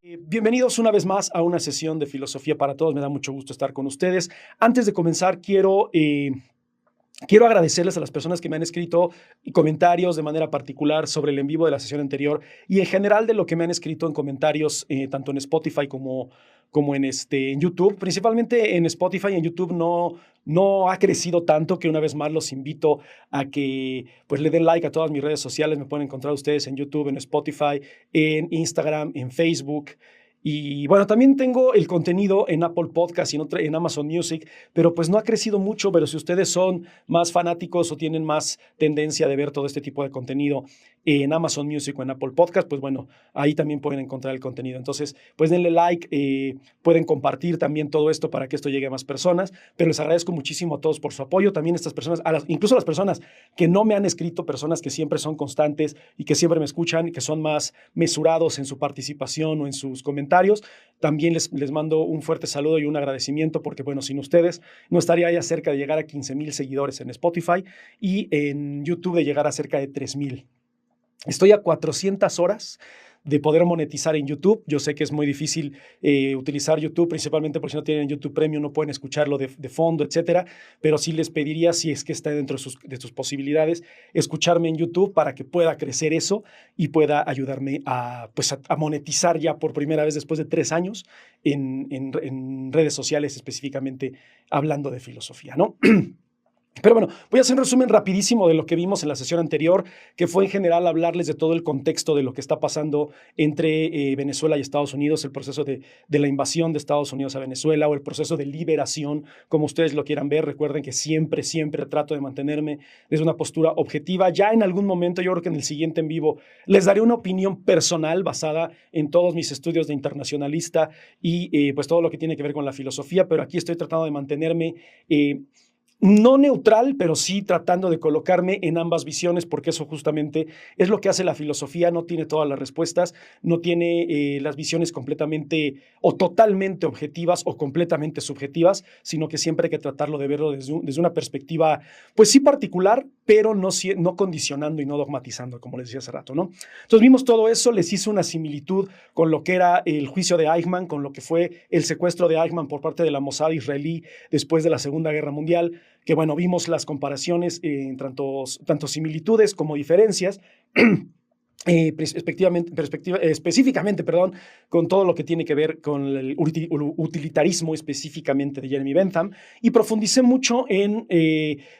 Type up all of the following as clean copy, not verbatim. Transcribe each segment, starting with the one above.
Bienvenidos una vez más a una sesión de Filosofía para Todos. Me da mucho gusto estar con ustedes. Antes de comenzar, quiero agradecerles a las personas que me han escrito comentarios de manera particular sobre el en vivo de la sesión anterior y en general de lo que me han escrito en comentarios, tanto en Spotify como en YouTube. Principalmente en Spotify y en YouTube no ha crecido tanto, que una vez más los invito a que pues le den like a todas mis redes sociales. Me pueden encontrar ustedes en YouTube, en Spotify, en Instagram, en Facebook. Y bueno, también tengo el contenido en Apple Podcast y en Amazon Music, pero pues no ha crecido mucho. Pero si ustedes son más fanáticos o tienen más tendencia de ver todo este tipo de contenido en Amazon Music o en Apple Podcast, pues bueno, ahí también pueden encontrar el contenido. Entonces, pues denle like, pueden compartir también todo esto para que esto llegue a más personas, pero les agradezco muchísimo a todos por su apoyo. También estas personas, incluso las personas que no me han escrito, personas que siempre son constantes y que siempre me escuchan y que son más mesurados en su participación o en sus comentarios. También les mando un fuerte saludo y un agradecimiento porque, bueno, sin ustedes no estaría ya cerca de llegar a 15,000 seguidores en Spotify y en YouTube de llegar a cerca de 3,000. Estoy a 400 horas de poder monetizar en YouTube. Yo sé que es muy difícil utilizar YouTube, principalmente porque si no tienen YouTube Premium no pueden escucharlo de fondo, etcétera. Pero sí les pediría, si es que está dentro de sus posibilidades, escucharme en YouTube para que pueda crecer eso y pueda ayudarme a monetizar ya por primera vez después de 3 años en redes sociales, específicamente hablando de filosofía, ¿no? Pero bueno, voy a hacer un resumen rapidísimo de lo que vimos en la sesión anterior, que fue en general hablarles de todo el contexto de lo que está pasando entre Venezuela y Estados Unidos, el proceso de la invasión de Estados Unidos a Venezuela o el proceso de liberación, como ustedes lo quieran ver. Recuerden que siempre trato de mantenerme desde una postura objetiva. Ya en algún momento, yo creo que en el siguiente en vivo, les daré una opinión personal basada en todos mis estudios de internacionalista y pues todo lo que tiene que ver con la filosofía, pero aquí estoy tratando de mantenerme no neutral, pero sí tratando de colocarme en ambas visiones, porque eso justamente es lo que hace la filosofía. No tiene todas las respuestas, no tiene las visiones completamente o totalmente objetivas o completamente subjetivas, sino que siempre hay que tratarlo de verlo desde una perspectiva, pues sí particular, pero no condicionando y no dogmatizando, como les decía hace rato, ¿no? Entonces vimos todo eso, les hice una similitud con lo que era el juicio de Eichmann, con lo que fue el secuestro de Eichmann por parte de la Mossad israelí después de la Segunda Guerra Mundial, que bueno, vimos las comparaciones en tanto similitudes como diferencias. Específicamente, con todo lo que tiene que ver con el utilitarismo específicamente de Jeremy Bentham, y profundicé mucho en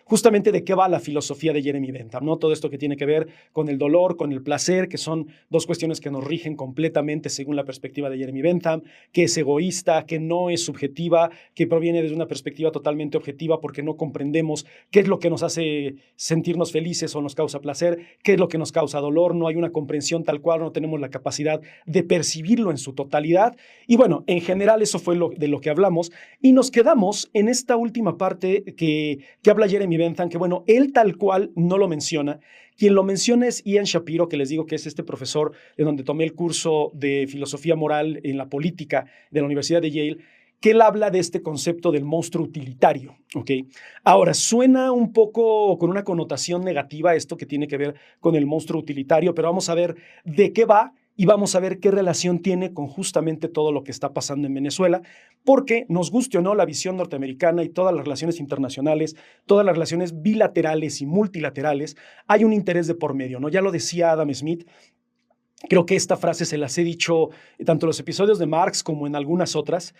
justamente de qué va la filosofía de Jeremy Bentham, ¿no? Todo esto que tiene que ver con el dolor, con el placer, que son dos cuestiones que nos rigen completamente según la perspectiva de Jeremy Bentham, que es egoísta, que no es subjetiva, que proviene desde una perspectiva totalmente objetiva porque no comprendemos qué es lo que nos hace sentirnos felices o nos causa placer, qué es lo que nos causa dolor. No hay una comprensión tal cual, no tenemos la capacidad de percibirlo en su totalidad. Y bueno, en general eso fue de lo que hablamos, y nos quedamos en esta última parte que habla Jeremy Bentham, que bueno, él tal cual no lo menciona. Quien lo menciona es Ian Shapiro, que les digo que es este profesor de donde tomé el curso de filosofía moral en la política de la Universidad de Yale, que él habla de este concepto del monstruo utilitario, ¿ok? Ahora, suena un poco con una connotación negativa esto que tiene que ver con el monstruo utilitario, pero vamos a ver de qué va y vamos a ver qué relación tiene con justamente todo lo que está pasando en Venezuela, porque nos guste o no la visión norteamericana y todas las relaciones internacionales, todas las relaciones bilaterales y multilaterales, hay un interés de por medio, ¿no? Ya lo decía Adam Smith. Creo que esta frase se las he dicho tanto en los episodios de Marx como en algunas otras,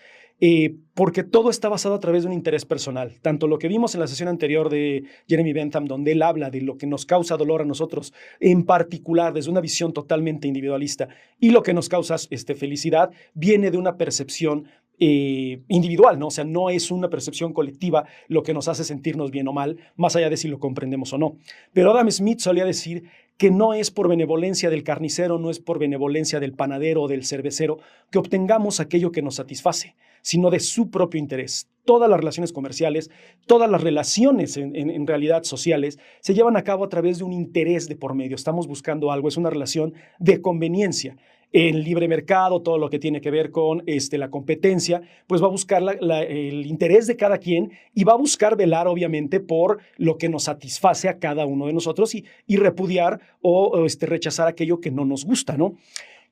porque todo está basado a través de un interés personal. Tanto lo que vimos en la sesión anterior de Jeremy Bentham, donde él habla de lo que nos causa dolor a nosotros, en particular desde una visión totalmente individualista, y lo que nos causa felicidad, viene de una percepción individual, ¿no? O sea, no es una percepción colectiva lo que nos hace sentirnos bien o mal, más allá de si lo comprendemos o no. Pero Adam Smith solía decir que no es por benevolencia del carnicero, no es por benevolencia del panadero o del cervecero que obtengamos aquello que nos satisface, sino de su propio interés. Todas las relaciones comerciales, todas las relaciones en realidad sociales se llevan a cabo a través de un interés de por medio. Estamos buscando algo, es una relación de conveniencia. El libre mercado, todo lo que tiene que ver con la competencia, pues va a buscar el interés de cada quien y va a buscar velar, obviamente, por lo que nos satisface a cada uno de nosotros y repudiar o rechazar aquello que no nos gusta, ¿no?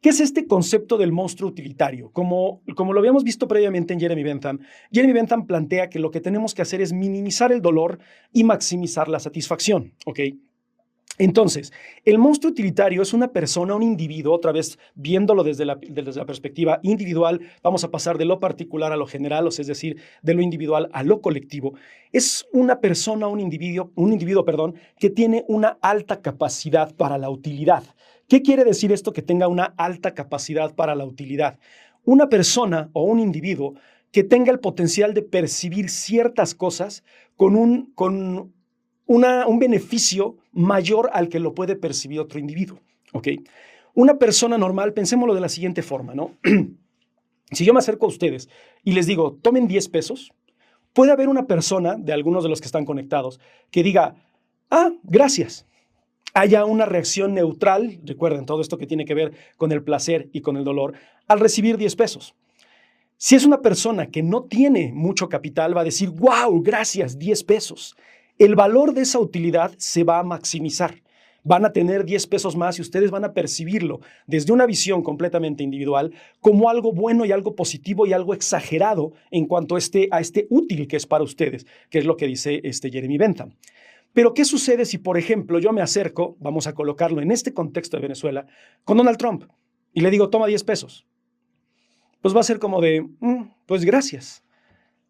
¿Qué es este concepto del monstruo utilitario? Como lo habíamos visto previamente en Jeremy Bentham plantea que lo que tenemos que hacer es minimizar el dolor y maximizar la satisfacción, ¿ok? Entonces, el monstruo utilitario es una persona, un individuo, otra vez viéndolo desde la perspectiva individual, vamos a pasar de lo particular a lo general, es decir, de lo individual a lo colectivo. Es una persona, un individuo, que tiene una alta capacidad para la utilidad. ¿Qué quiere decir esto que tenga una alta capacidad para la utilidad? Una persona o un individuo que tenga el potencial de percibir ciertas cosas con un beneficio mayor al que lo puede percibir otro individuo, ¿ok? Una persona normal, pensémoslo de la siguiente forma, ¿no? Si yo me acerco a ustedes y les digo, tomen 10 pesos, puede haber una persona, de algunos de los que están conectados, que diga, gracias. Haya una reacción neutral, recuerden todo esto que tiene que ver con el placer y con el dolor, al recibir 10 pesos. Si es una persona que no tiene mucho capital, va a decir, wow, gracias, 10 pesos. El valor de esa utilidad se va a maximizar. Van a tener 10 pesos más y ustedes van a percibirlo desde una visión completamente individual como algo bueno y algo positivo y algo exagerado en cuanto a este útil que es para ustedes, que es lo que dice Jeremy Bentham. Pero, ¿qué sucede si, por ejemplo, yo me acerco, vamos a colocarlo en este contexto de Venezuela, con Donald Trump y le digo, toma 10 pesos? Pues va a ser como de, pues gracias.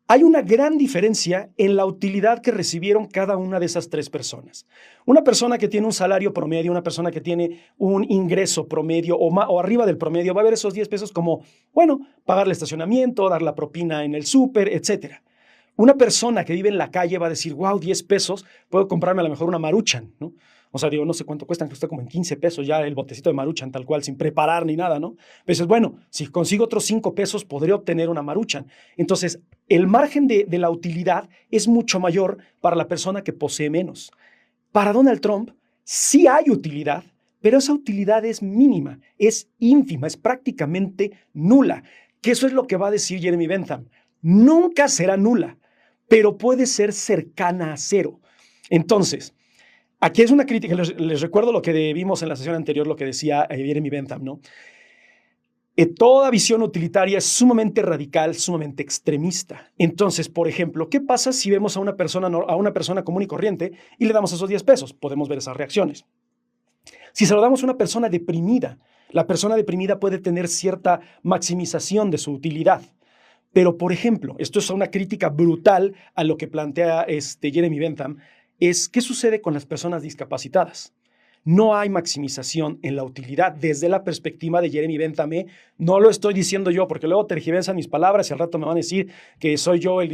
Hay una gran diferencia en la utilidad que recibieron cada una de esas tres personas. Una persona que tiene un salario promedio, una persona que tiene un ingreso promedio o arriba del promedio, va a ver esos 10 pesos como, bueno, pagar el estacionamiento, dar la propina en el súper, etcétera. Una persona que vive en la calle va a decir, wow, 10 pesos, puedo comprarme a lo mejor una Maruchan, ¿no? O sea, digo, no sé cuánto cuestan, cuesta como en 15 pesos ya el botecito de Maruchan, tal cual, sin preparar ni nada, ¿no? Pero dices, bueno, si consigo otros 5 pesos, podré obtener una Maruchan. Entonces, el margen de la utilidad es mucho mayor para la persona que posee menos. Para Donald Trump, sí hay utilidad, pero esa utilidad es mínima, es ínfima, es prácticamente nula. Que eso es lo que va a decir Jeremy Bentham. Nunca será nula, pero puede ser cercana a cero. Entonces, aquí es una crítica, les recuerdo lo que vimos en la sesión anterior, lo que decía Jeremy Bentham, ¿no? Toda visión utilitaria es sumamente radical, sumamente extremista. Entonces, por ejemplo, ¿qué pasa si vemos a una persona común y corriente y le damos esos 10 pesos? Podemos ver esas reacciones. Si se lo damos a una persona deprimida, la persona deprimida puede tener cierta maximización de su utilidad. Pero, por ejemplo, esto es una crítica brutal a lo que plantea Jeremy Bentham, es ¿qué sucede con las personas discapacitadas? No hay maximización en la utilidad desde la perspectiva de Jeremy Bentham. No lo estoy diciendo yo, porque luego tergiversan mis palabras y al rato me van a decir que soy yo el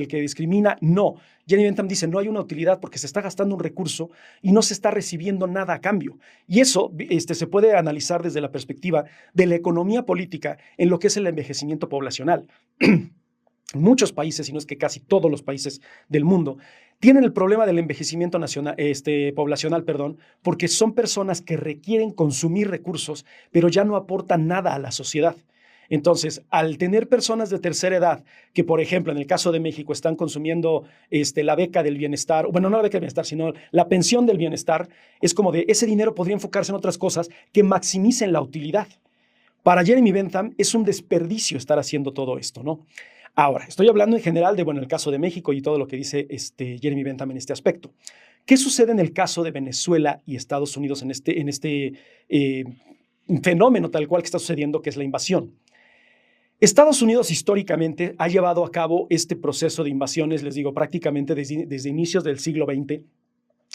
que discrimina. No, Jeremy Bentham dice no hay una utilidad porque se está gastando un recurso y no se está recibiendo nada a cambio. Y eso se puede analizar desde la perspectiva de la economía política en lo que es el envejecimiento poblacional. Muchos países, si no es que casi todos los países del mundo, tienen el problema del envejecimiento poblacional, porque son personas que requieren consumir recursos, pero ya no aportan nada a la sociedad. Entonces, al tener personas de tercera edad, que por ejemplo, en el caso de México, están consumiendo la beca del bienestar, bueno, no la beca del bienestar, sino la pensión del bienestar, es como de ese dinero podría enfocarse en otras cosas que maximicen la utilidad. Para Jeremy Bentham es un desperdicio estar haciendo todo esto, ¿no? Ahora, estoy hablando en general de, el caso de México y todo lo que dice Jeremy Bentham en este aspecto. ¿Qué sucede en el caso de Venezuela y Estados Unidos en este fenómeno tal cual que está sucediendo, que es la invasión? Estados Unidos históricamente ha llevado a cabo este proceso de invasiones, les digo, prácticamente desde inicios del siglo XX,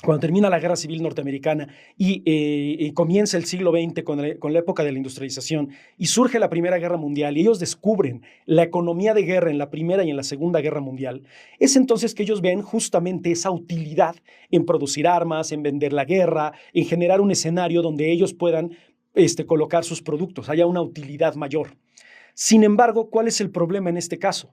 cuando termina la Guerra Civil Norteamericana y comienza el siglo XX con la época de la industrialización y surge la Primera Guerra Mundial y ellos descubren la economía de guerra en la Primera y en la Segunda Guerra Mundial, es entonces que ellos ven justamente esa utilidad en producir armas, en vender la guerra, en generar un escenario donde ellos puedan colocar sus productos, haya una utilidad mayor. Sin embargo, ¿cuál es el problema en este caso?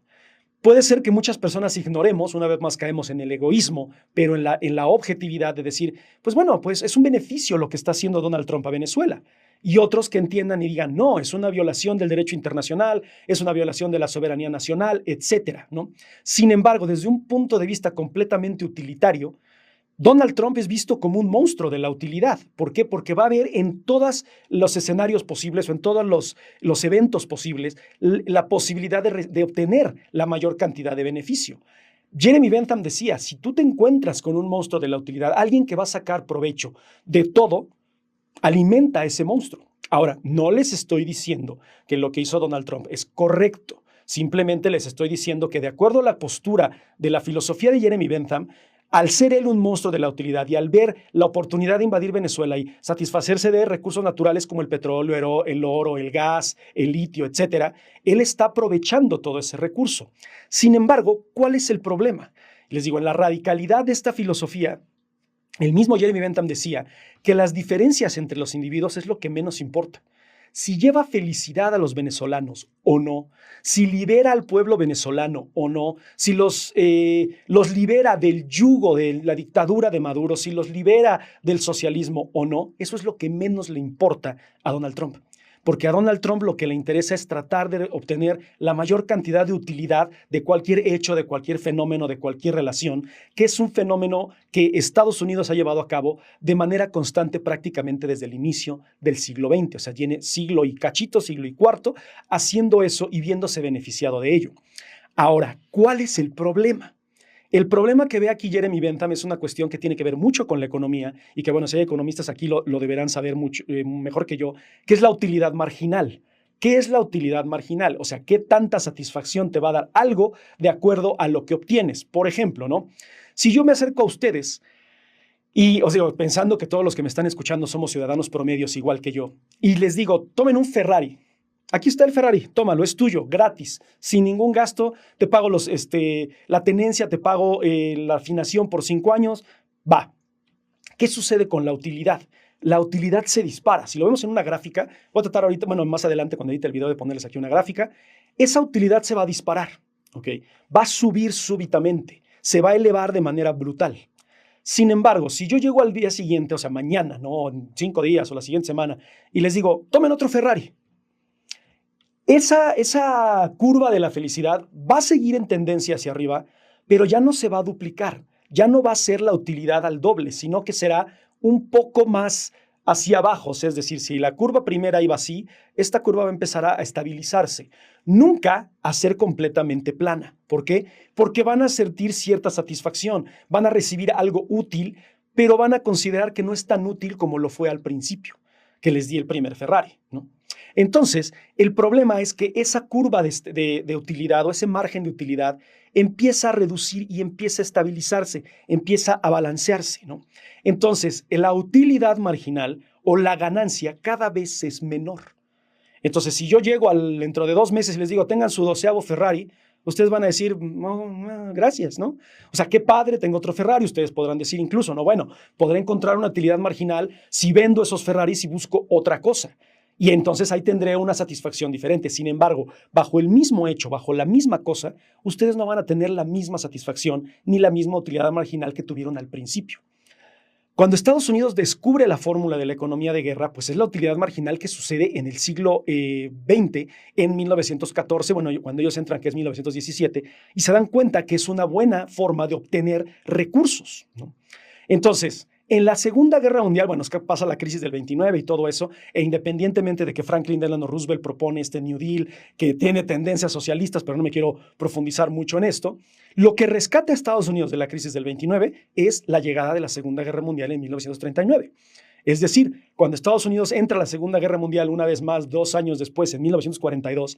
Puede ser que muchas personas ignoremos, una vez más caemos en el egoísmo, pero en la objetividad de decir, pues es un beneficio lo que está haciendo Donald Trump a Venezuela. Y otros que entiendan y digan, no, es una violación del derecho internacional, es una violación de la soberanía nacional, etcétera, ¿no? Sin embargo, desde un punto de vista completamente utilitario, Donald Trump es visto como un monstruo de la utilidad. ¿Por qué? Porque va a haber en todos los escenarios posibles o en todos los eventos posibles la posibilidad de obtener la mayor cantidad de beneficio. Jeremy Bentham decía, si tú te encuentras con un monstruo de la utilidad, alguien que va a sacar provecho de todo, alimenta a ese monstruo. Ahora, no les estoy diciendo que lo que hizo Donald Trump es correcto. Simplemente les estoy diciendo que de acuerdo a la postura de la filosofía de Jeremy Bentham, al ser él un monstruo de la utilidad y al ver la oportunidad de invadir Venezuela y satisfacerse de recursos naturales como el petróleo, el oro, el gas, el litio, etcétera, él está aprovechando todo ese recurso. Sin embargo, ¿cuál es el problema? Les digo, en la radicalidad de esta filosofía, el mismo Jeremy Bentham decía que las diferencias entre los individuos es lo que menos importa. Si lleva felicidad a los venezolanos o no, si libera al pueblo venezolano o no, si los libera del yugo de la dictadura de Maduro, si los libera del socialismo o no, eso es lo que menos le importa a Donald Trump. Porque a Donald Trump lo que le interesa es tratar de obtener la mayor cantidad de utilidad de cualquier hecho, de cualquier fenómeno, de cualquier relación, que es un fenómeno que Estados Unidos ha llevado a cabo de manera constante prácticamente desde el inicio del siglo XX. O sea, tiene siglo y cachito, siglo y cuarto, haciendo eso y viéndose beneficiado de ello. Ahora, ¿cuál es el problema? El problema que ve aquí Jeremy Bentham es una cuestión que tiene que ver mucho con la economía y que, bueno, si hay economistas aquí lo deberán saber mucho, mejor que yo, que es la utilidad marginal. ¿Qué es la utilidad marginal? O sea, ¿qué tanta satisfacción te va a dar algo de acuerdo a lo que obtienes? Por ejemplo, ¿no? Si yo me acerco a ustedes y os digo, pensando que todos los que me están escuchando somos ciudadanos promedios igual que yo, y les digo, tomen un Ferrari. Aquí está el Ferrari, tómalo, es tuyo, gratis, sin ningún gasto, te pago la tenencia, te pago la afinación por 5 años, va. ¿Qué sucede con la utilidad? La utilidad se dispara. Si lo vemos en una gráfica, voy a tratar ahorita, bueno, más adelante cuando edite el video de ponerles aquí una gráfica, esa utilidad se va a disparar, ¿ok? Va a subir súbitamente, se va a elevar de manera brutal. Sin embargo, si yo llego al día siguiente, o sea, mañana, ¿no? En 5 días o la siguiente semana, y les digo, tomen otro Ferrari, esa curva de la felicidad va a seguir en tendencia hacia arriba, pero ya no se va a duplicar, ya no va a ser la utilidad al doble, sino que será un poco más hacia abajo. Es decir, si la curva primera iba así, esta curva va a empezar a estabilizarse, nunca a ser completamente plana. ¿Por qué? Porque van a sentir cierta satisfacción, van a recibir algo útil, pero van a considerar que no es tan útil como lo fue al principio, que les di el primer Ferrari, ¿no? Entonces, el problema es que esa curva de utilidad o ese margen de utilidad empieza a reducir y empieza a estabilizarse, empieza a balancearse, ¿no? Entonces, la utilidad marginal o la ganancia cada vez es menor. Entonces, si yo llego dentro de 2 meses y les digo, tengan su 12º Ferrari, ustedes van a decir, no, gracias, ¿no? O sea, qué padre, tengo otro Ferrari. Ustedes podrán decir incluso, no, bueno, podré encontrar una utilidad marginal si vendo esos Ferraris y busco otra cosa. Y entonces ahí tendré una satisfacción diferente. Sin embargo, bajo el mismo hecho, bajo la misma cosa, ustedes no van a tener la misma satisfacción ni la misma utilidad marginal que tuvieron al principio. Cuando Estados Unidos descubre la fórmula de la economía de guerra, pues es la utilidad marginal que sucede en el siglo XX, en 1914, bueno, cuando ellos entran, que es 1917, y se dan cuenta que es una buena forma de obtener recursos, ¿no? Entonces, en la Segunda Guerra Mundial, bueno, es que pasa la crisis del 29 y todo eso, e independientemente de que Franklin Delano Roosevelt propone este New Deal, que tiene tendencias socialistas, pero no me quiero profundizar mucho en esto, lo que rescata a Estados Unidos de la crisis del 29 es la llegada de la Segunda Guerra Mundial en 1939. Es decir, cuando Estados Unidos entra a la Segunda Guerra Mundial una vez más, 2 años después, en 1942,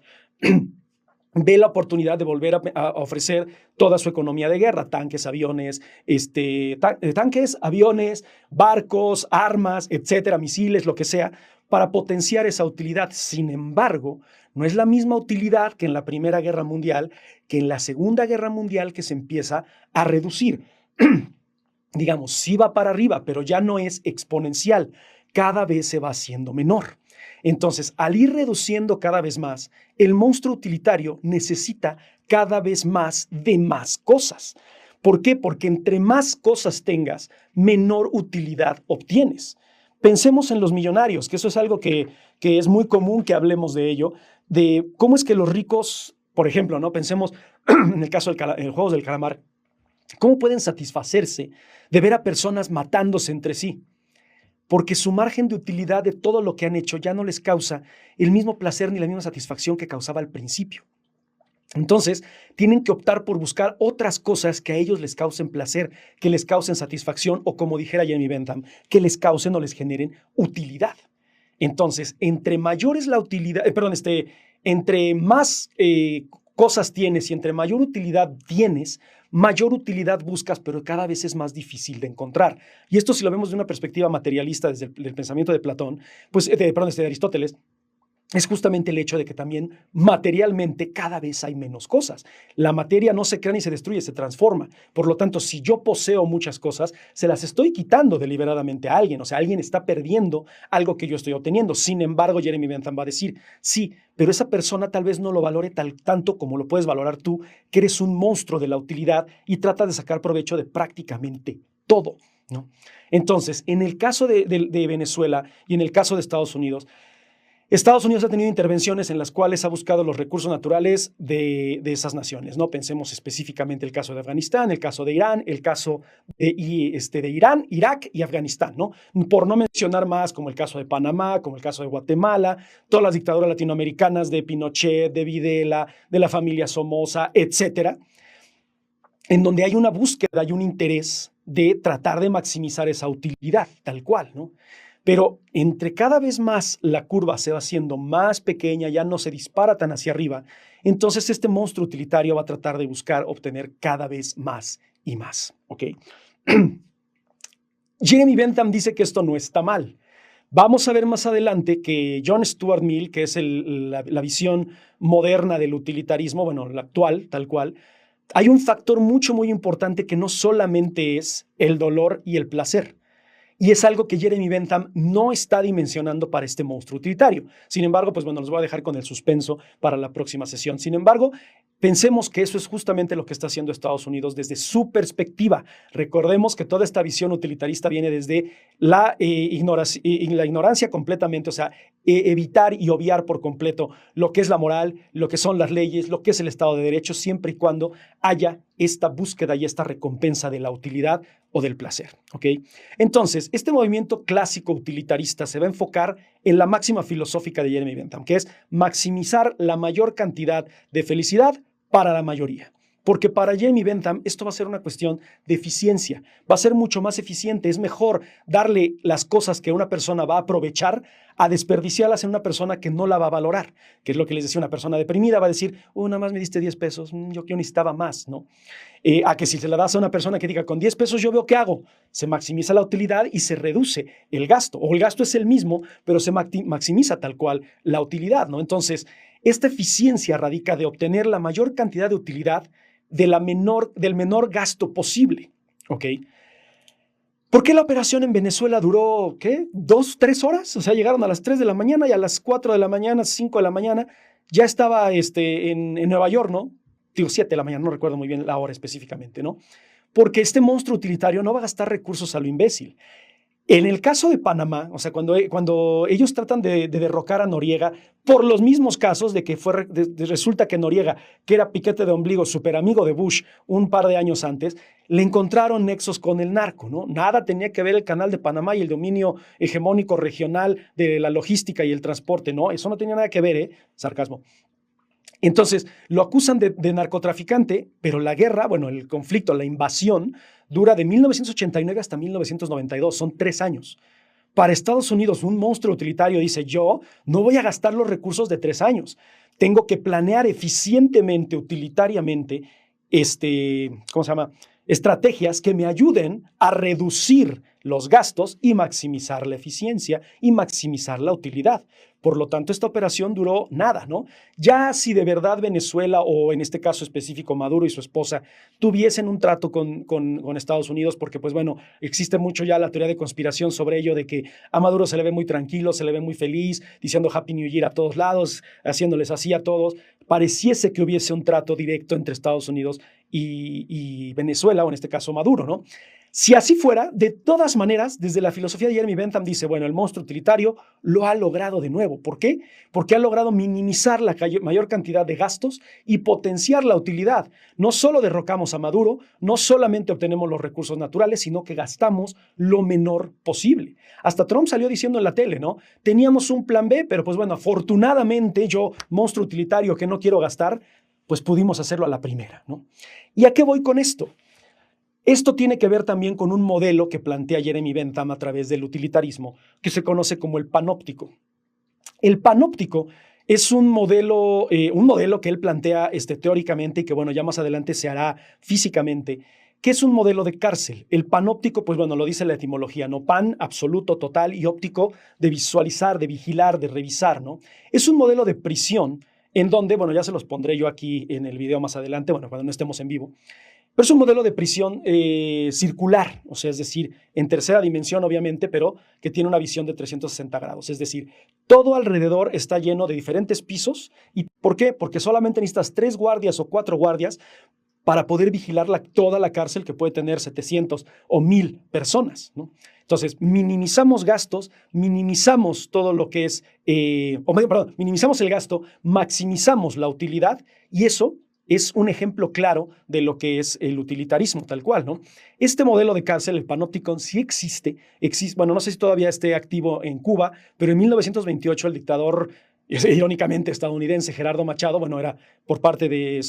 ve la oportunidad de volver a ofrecer toda su economía de guerra, tanques, aviones, barcos, armas, etcétera, misiles, lo que sea, para potenciar esa utilidad. Sin embargo, no es la misma utilidad que en la Primera Guerra Mundial, que en la Segunda Guerra Mundial, que se empieza a reducir. Digamos, sí va para arriba, pero ya no es exponencial. Cada vez se va haciendo menor. Entonces, al ir reduciendo cada vez más, el monstruo utilitario necesita cada vez más de más cosas. ¿Por qué? Porque entre más cosas tengas, menor utilidad obtienes. Pensemos en los millonarios, que eso es algo que es muy común que hablemos de ello, de cómo es que los ricos, por ejemplo, ¿no? Pensemos en el caso del Juegos del Calamar. ¿Cómo pueden satisfacerse de ver a personas matándose entre sí? Porque su margen de utilidad de todo lo que han hecho ya no les causa el mismo placer ni la misma satisfacción que causaba al principio. Entonces, tienen que optar por buscar otras cosas que a ellos les causen placer, que les causen satisfacción o, como dijera Jeremy Bentham, que les causen o les generen utilidad. Entonces, entre mayor es la utilidad, entre más cosas tienes y entre mayor utilidad tienes, mayor utilidad buscas, pero cada vez es más difícil de encontrar. Y esto, si lo vemos de una perspectiva materialista desde el pensamiento de Platón, pues, de Aristóteles, es justamente el hecho de que también materialmente cada vez hay menos cosas. La materia no se crea ni se destruye, se transforma. Por lo tanto, si yo poseo muchas cosas, se las estoy quitando deliberadamente a alguien. O sea, alguien está perdiendo algo que yo estoy obteniendo. Sin embargo, Jeremy Bentham va a decir, sí, pero esa persona tal vez no lo valore tanto como lo puedes valorar tú, que eres un monstruo de la utilidad y trata de sacar provecho de prácticamente todo, ¿no? Entonces, en el caso de Venezuela y en el caso de Estados Unidos ha tenido intervenciones en las cuales ha buscado los recursos naturales de esas naciones, ¿no? Pensemos específicamente el caso de Afganistán, el caso de Irán, el caso de Irán, Irak y Afganistán, ¿no? Por no mencionar más, como el caso de Panamá, como el caso de Guatemala, todas las dictaduras latinoamericanas de Pinochet, de Videla, de la familia Somoza, etcétera, en donde hay una búsqueda y un interés de tratar de maximizar esa utilidad, tal cual, ¿no? Pero entre cada vez más la curva se va haciendo más pequeña, ya no se dispara tan hacia arriba, entonces este monstruo utilitario va a tratar de buscar obtener cada vez más y más, ¿ok? Jeremy Bentham dice que esto no está mal. Vamos a ver más adelante que John Stuart Mill, que es la visión moderna del utilitarismo, bueno, la actual, tal cual, hay un factor muy importante que no solamente es el dolor y el placer. Y es algo que Jeremy Bentham no está dimensionando para este monstruo utilitario. Sin embargo, pues bueno, los voy a dejar con el suspenso para la próxima sesión. Sin embargo, pensemos que eso es justamente lo que está haciendo Estados Unidos desde su perspectiva. Recordemos que toda esta visión utilitarista viene desde la ignorancia completamente, o sea, evitar y obviar por completo lo que es la moral, lo que son las leyes, lo que es el Estado de Derecho, siempre y cuando haya esta búsqueda y esta recompensa de la utilidad o del placer, ¿ok? Entonces, este movimiento clásico utilitarista se va a enfocar en la máxima filosófica de Jeremy Bentham, que es maximizar la mayor cantidad de felicidad para la mayoría. Porque para Jeremy Bentham esto va a ser una cuestión de eficiencia, va a ser mucho más eficiente, es mejor darle las cosas que una persona va a aprovechar a desperdiciarlas en una persona que no la va a valorar, que es lo que les decía, una persona deprimida va a decir, nada más me diste 10 pesos, yo necesitaba más, ¿no? A que si se la das a una persona que diga, con 10 pesos yo veo qué hago, se maximiza la utilidad y se reduce el gasto, o el gasto es el mismo, pero se maximiza tal cual la utilidad, ¿no? Entonces, esta eficiencia radica de obtener la mayor cantidad de utilidad del menor gasto posible, ¿ok? ¿Por qué la operación en Venezuela duró, qué, 2, 3 horas? O sea, llegaron a las 3 de la mañana y a las 4 de la mañana, 5 de la mañana, ya estaba en Nueva York, ¿no? Digo, 7 de la mañana, no recuerdo muy bien la hora específicamente, ¿no? Porque este monstruo utilitario no va a gastar recursos a lo imbécil. En el caso de Panamá, o sea, cuando ellos tratan de derrocar a Noriega, por los mismos casos de que resulta que Noriega, que era piquete de ombligo, súper amigo de Bush un par de años antes, le encontraron nexos con el narco, ¿no? Nada tenía que ver el canal de Panamá y el dominio hegemónico regional de la logística y el transporte, ¿no? Eso no tenía nada que ver, sarcasmo. Entonces, lo acusan de narcotraficante, pero la guerra, bueno, el conflicto, la invasión, dura de 1989 hasta 1992, son 3 años. Para Estados Unidos, un monstruo utilitario dice, yo no voy a gastar los recursos de 3 años, tengo que planear eficientemente, utilitariamente, ¿cómo se llama? Estrategias que me ayuden a reducir los gastos y maximizar la eficiencia y maximizar la utilidad. Por lo tanto, esta operación duró nada, ¿no? Ya si de verdad Venezuela o en este caso específico Maduro y su esposa tuviesen un trato con Estados Unidos, porque pues bueno, existe mucho ya la teoría de conspiración sobre ello, de que a Maduro se le ve muy tranquilo, se le ve muy feliz, diciendo Happy New Year a todos lados, haciéndoles así a todos, pareciese que hubiese un trato directo entre Estados Unidos y Venezuela, o en este caso Maduro, ¿no? Si así fuera, de todas maneras, desde la filosofía de Jeremy Bentham dice, bueno, el monstruo utilitario lo ha logrado de nuevo. ¿Por qué? Porque ha logrado minimizar la mayor cantidad de gastos y potenciar la utilidad. No solo derrocamos a Maduro, no solamente obtenemos los recursos naturales, sino que gastamos lo menor posible. Hasta Trump salió diciendo en la tele, ¿no? Teníamos un plan B, pero pues bueno, afortunadamente yo, monstruo utilitario que no quiero gastar, pues pudimos hacerlo a la primera, ¿no? ¿Y a qué voy con esto? Esto tiene que ver también con un modelo que plantea Jeremy Bentham a través del utilitarismo, que se conoce como el panóptico. El panóptico es un modelo que él plantea teóricamente y que, bueno, ya más adelante se hará físicamente, que es un modelo de cárcel. El panóptico, pues bueno, lo dice la etimología, ¿no? Pan, absoluto, total, y óptico, de visualizar, de vigilar, de revisar, ¿no? Es un modelo de prisión en donde, bueno, ya se los pondré yo aquí en el video más adelante, bueno, cuando no estemos en vivo. Pero es un modelo de prisión circular, o sea, es decir, en tercera dimensión, obviamente, pero que tiene una visión de 360 grados. Es decir, todo alrededor está lleno de diferentes pisos. ¿Y por qué? Porque solamente necesitas 3 guardias o 4 guardias para poder vigilar toda la cárcel, que puede tener 700 o 1000 personas, ¿no? Entonces, minimizamos gastos, minimizamos todo lo que es, minimizamos el gasto, maximizamos la utilidad, y eso es un ejemplo claro de lo que es el utilitarismo, tal cual, ¿no? Este modelo de cárcel, el panópticon, sí existe, bueno, no sé si todavía esté activo en Cuba, pero en 1928 el dictador, irónicamente estadounidense, Gerardo Machado, bueno, era por parte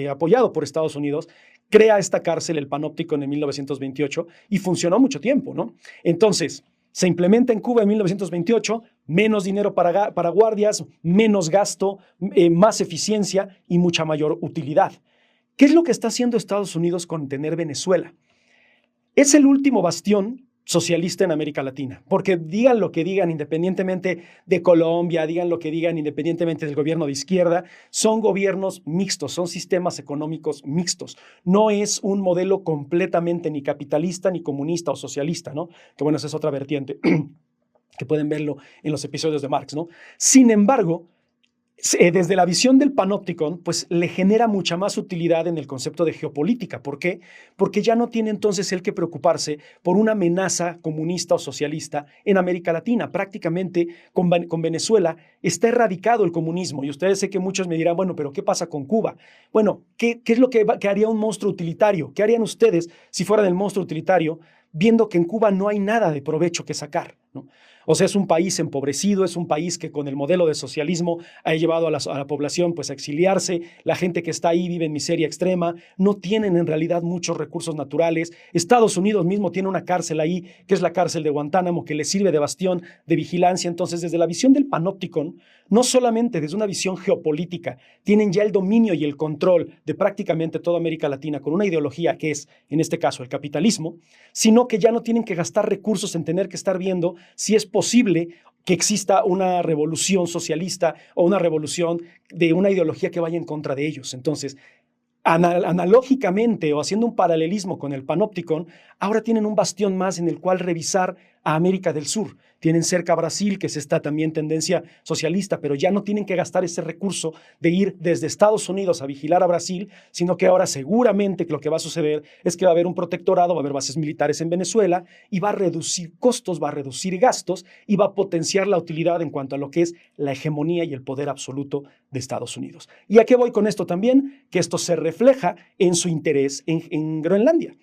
apoyado por Estados Unidos, crea esta cárcel, el panópticon, en 1928, y funcionó mucho tiempo, ¿no? Entonces, se implementa en Cuba en 1928, menos dinero para guardias, menos gasto, más eficiencia y mucha mayor utilidad. ¿Qué es lo que está haciendo Estados Unidos con tener Venezuela? Es el último bastión socialista en América Latina, porque digan lo que digan, independientemente de Colombia, digan lo que digan, independientemente del gobierno de izquierda, son gobiernos mixtos, son sistemas económicos mixtos. No es un modelo completamente ni capitalista, ni comunista o socialista, ¿no? Que bueno, esa es otra vertiente que pueden verlo en los episodios de Marx, ¿no? Sin embargo, desde la visión del panópticon, pues le genera mucha más utilidad en el concepto de geopolítica. ¿Por qué? Porque ya no tiene entonces él que preocuparse por una amenaza comunista o socialista en América Latina. Prácticamente con Venezuela está erradicado el comunismo. Y ustedes sé que muchos me dirán, bueno, pero ¿qué pasa con Cuba? Bueno, ¿qué es lo que haría un monstruo utilitario? ¿Qué harían ustedes si fueran el monstruo utilitario, viendo que en Cuba no hay nada de provecho que sacar, ¿no? O sea, es un país empobrecido, es un país que con el modelo de socialismo ha llevado a la población pues a exiliarse, la gente que está ahí vive en miseria extrema, no tienen en realidad muchos recursos naturales. Estados Unidos mismo tiene una cárcel ahí, que es la cárcel de Guantánamo, que le sirve de bastión de vigilancia. Entonces, desde la visión del panópticon, no solamente desde una visión geopolítica, tienen ya el dominio y el control de prácticamente toda América Latina con una ideología que es, en este caso, el capitalismo, sino que ya no tienen que gastar recursos en tener que estar viendo si es posible que exista una revolución socialista o una revolución de una ideología que vaya en contra de ellos. Entonces, analógicamente o haciendo un paralelismo con el panópticon, ahora tienen un bastión más en el cual revisar a América del Sur. Tienen cerca a Brasil, que es esta también tendencia socialista, pero ya no tienen que gastar ese recurso de ir desde Estados Unidos a vigilar a Brasil, sino que ahora seguramente lo que va a suceder es que va a haber un protectorado, va a haber bases militares en Venezuela y va a reducir costos, va a reducir gastos y va a potenciar la utilidad en cuanto a lo que es la hegemonía y el poder absoluto de Estados Unidos. ¿Y a qué voy con esto también? Que esto se refleja en su interés en Groenlandia.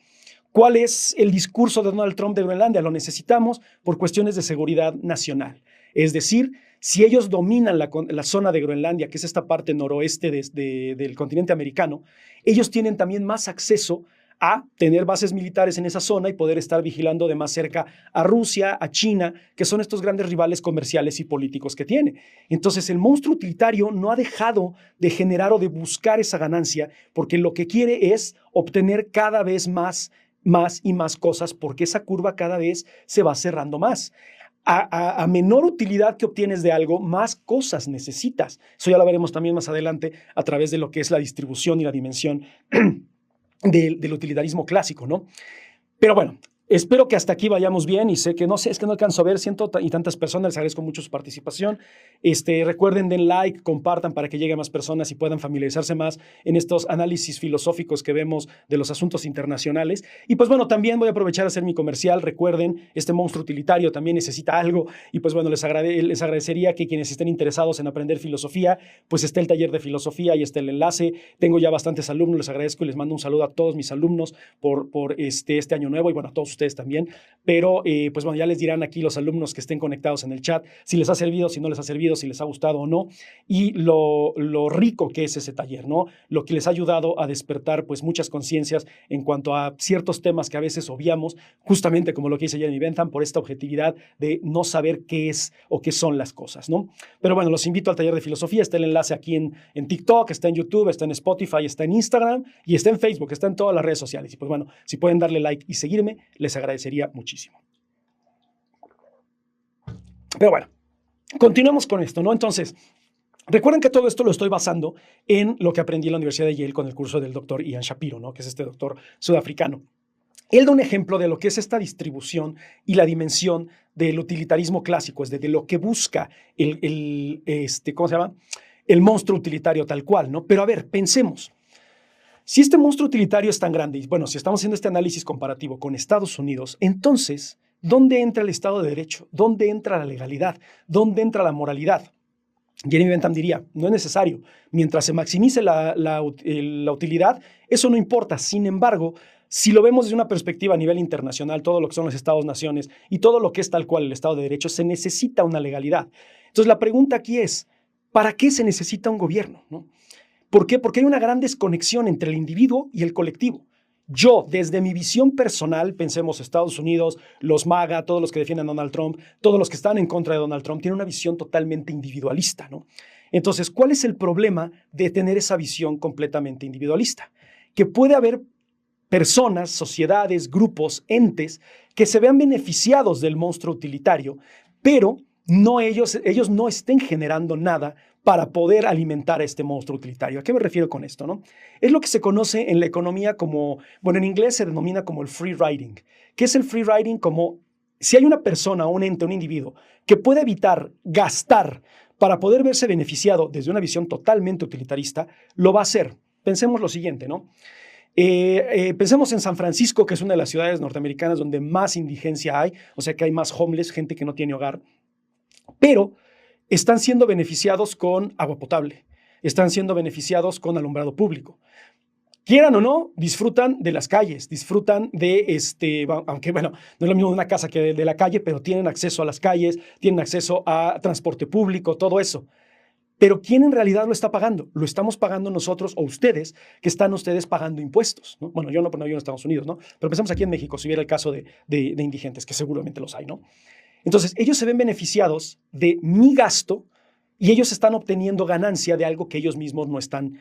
¿Cuál es el discurso de Donald Trump de Groenlandia? Lo necesitamos por cuestiones de seguridad nacional. Es decir, si ellos dominan la zona de Groenlandia, que es esta parte noroeste del continente americano, ellos tienen también más acceso a tener bases militares en esa zona y poder estar vigilando de más cerca a Rusia, a China, que son estos grandes rivales comerciales y políticos que tiene. Entonces, el monstruo utilitario no ha dejado de generar o de buscar esa ganancia, porque lo que quiere es obtener cada vez más y más cosas, porque esa curva cada vez se va cerrando más. A menor utilidad que obtienes de algo, más cosas necesitas. Eso ya lo veremos también más adelante a través de lo que es la distribución y la dimensión del utilitarismo clásico, ¿no? Pero bueno, Espero que hasta aquí vayamos bien y sé que no sé, es que no alcanzo a ver ciento y tantas personas, les agradezco mucho su participación. Recuerden, den like, compartan para que llegue a más personas y puedan familiarizarse más en estos análisis filosóficos que vemos de los asuntos internacionales. Y pues bueno, también voy a aprovechar a hacer mi comercial. Recuerden, este monstruo utilitario también necesita algo y pues bueno, les agradecería que quienes estén interesados en aprender filosofía, pues esté el taller de filosofía y esté el enlace. Tengo ya bastantes alumnos, les agradezco y les mando un saludo a todos mis alumnos por este año nuevo y bueno, a todos ustedes también, pero pues bueno, ya les dirán aquí los alumnos que estén conectados en el chat si les ha servido, si no les ha servido, si les ha gustado o no, y lo rico que es ese taller, ¿no? Lo que les ha ayudado a despertar pues muchas conciencias en cuanto a ciertos temas que a veces obviamos, justamente como lo que dice Jeremy Bentham, por esta objetividad de no saber qué es o qué son las cosas, ¿no? Pero bueno, los invito al taller de filosofía, está el enlace aquí en TikTok, está en YouTube, está en Spotify, está en Instagram y está en Facebook, está en todas las redes sociales. Y pues bueno, si pueden darle like y seguirme, les agradecería muchísimo. Pero bueno, continuamos con esto, ¿no? Entonces, recuerden que todo esto lo estoy basando en lo que aprendí en la Universidad de Yale con el curso del doctor Ian Shapiro, ¿no? Que es este doctor sudafricano. Él da un ejemplo de lo que es esta distribución y la dimensión del utilitarismo clásico, es de lo que busca ¿cómo se llama? El monstruo utilitario tal cual, ¿no? Pero a ver, pensemos. Si este monstruo utilitario es tan grande, y bueno, si estamos haciendo este análisis comparativo con Estados Unidos, entonces, ¿dónde entra el Estado de Derecho? ¿Dónde entra la legalidad? ¿Dónde entra la moralidad? Jeremy Bentham diría, no es necesario. Mientras se maximice la utilidad, eso no importa. Sin embargo, si lo vemos desde una perspectiva a nivel internacional, todo lo que son los Estados-naciones y todo lo que es tal cual el Estado de Derecho, se necesita una legalidad. Entonces, la pregunta aquí es, ¿para qué se necesita un gobierno? ¿No? ¿Por qué? Porque hay una gran desconexión entre el individuo y el colectivo. Yo, desde mi visión personal, pensemos Estados Unidos, los MAGA, todos los que defienden a Donald Trump, todos los que están en contra de Donald Trump, tienen una visión totalmente individualista, ¿no? Entonces, ¿cuál es el problema de tener esa visión completamente individualista? Que puede haber personas, sociedades, grupos, entes que se vean beneficiados del monstruo utilitario, pero no ellos no estén generando nada para poder alimentar a este monstruo utilitario. ¿A qué me refiero con esto, no? Es lo que se conoce en la economía como, bueno, en inglés se denomina como el free riding. ¿Qué es el free riding? Como si hay una persona, un ente, un individuo que puede evitar gastar para poder verse beneficiado desde una visión totalmente utilitarista, lo va a hacer. Pensemos lo siguiente, ¿no? Pensemos en San Francisco, que es una de las ciudades norteamericanas donde más indigencia hay, o sea que hay más homeless, gente que no tiene hogar, pero están siendo beneficiados con agua potable, están siendo beneficiados con alumbrado público. Quieran o no, disfrutan de las calles, disfrutan de aunque bueno, no es lo mismo de una casa que de la calle, pero tienen acceso a las calles, tienen acceso a transporte público, todo eso. Pero ¿quién en realidad lo está pagando? Lo estamos pagando nosotros o ustedes, que están ustedes pagando impuestos, ¿no? Bueno, yo no vivo en Estados Unidos, ¿no? Pero pensemos aquí en México, si hubiera el caso de indigentes, que seguramente los hay, ¿no? Entonces, ellos se ven beneficiados de mi gasto y ellos están obteniendo ganancia de algo que ellos mismos no están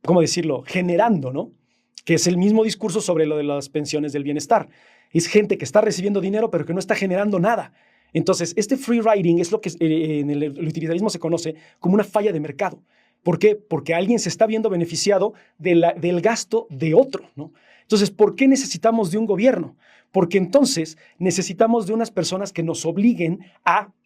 ¿cómo decirlo?, generando, ¿no? Que es el mismo discurso sobre lo de las pensiones del bienestar. Es gente que está recibiendo dinero, pero que no está generando nada. Entonces, este free riding es lo que en el utilitarismo se conoce como una falla de mercado. ¿Por qué? Porque alguien se está viendo beneficiado del gasto de otro, ¿no? Entonces, ¿por qué necesitamos de un gobierno? Porque entonces necesitamos de unas personas que nos obliguen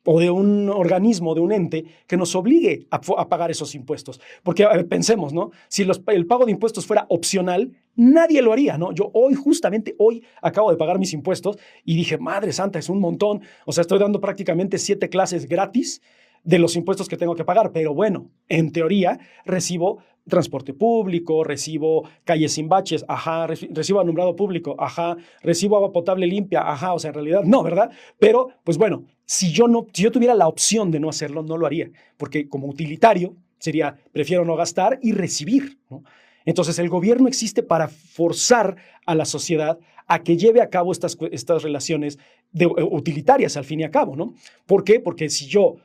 o de un organismo, de un ente, que nos obligue a pagar esos impuestos. Porque pensemos, ¿no? Si el pago de impuestos fuera opcional, nadie lo haría, ¿no? Yo justamente hoy, acabo de pagar mis impuestos y dije, madre santa, es un montón. O sea, estoy dando prácticamente 7 clases gratis de los impuestos que tengo que pagar. Pero bueno, en teoría, recibo transporte público, recibo calles sin baches, ajá, recibo alumbrado público, ajá, recibo agua potable limpia, ajá, o sea, en realidad no, ¿verdad? Pero, pues bueno, si yo tuviera la opción de no hacerlo, no lo haría, porque como utilitario sería, prefiero no gastar y recibir, ¿no? Entonces, el gobierno existe para forzar a la sociedad a que lleve a cabo estas relaciones utilitarias, al fin y a cabo, ¿no? ¿Por qué? Porque si yo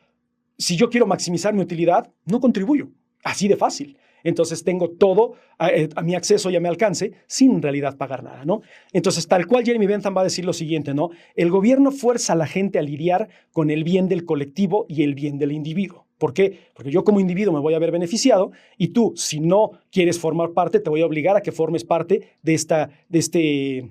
quiero maximizar mi utilidad, no contribuyo, así de fácil. Entonces tengo todo a mi acceso y a mi alcance sin en realidad pagar nada, ¿no? Entonces, tal cual Jeremy Bentham va a decir lo siguiente, ¿no? El gobierno fuerza a la gente a lidiar con el bien del colectivo y el bien del individuo. ¿Por qué? Porque yo como individuo me voy a ver beneficiado y tú, si no quieres formar parte, te voy a obligar a que formes parte de este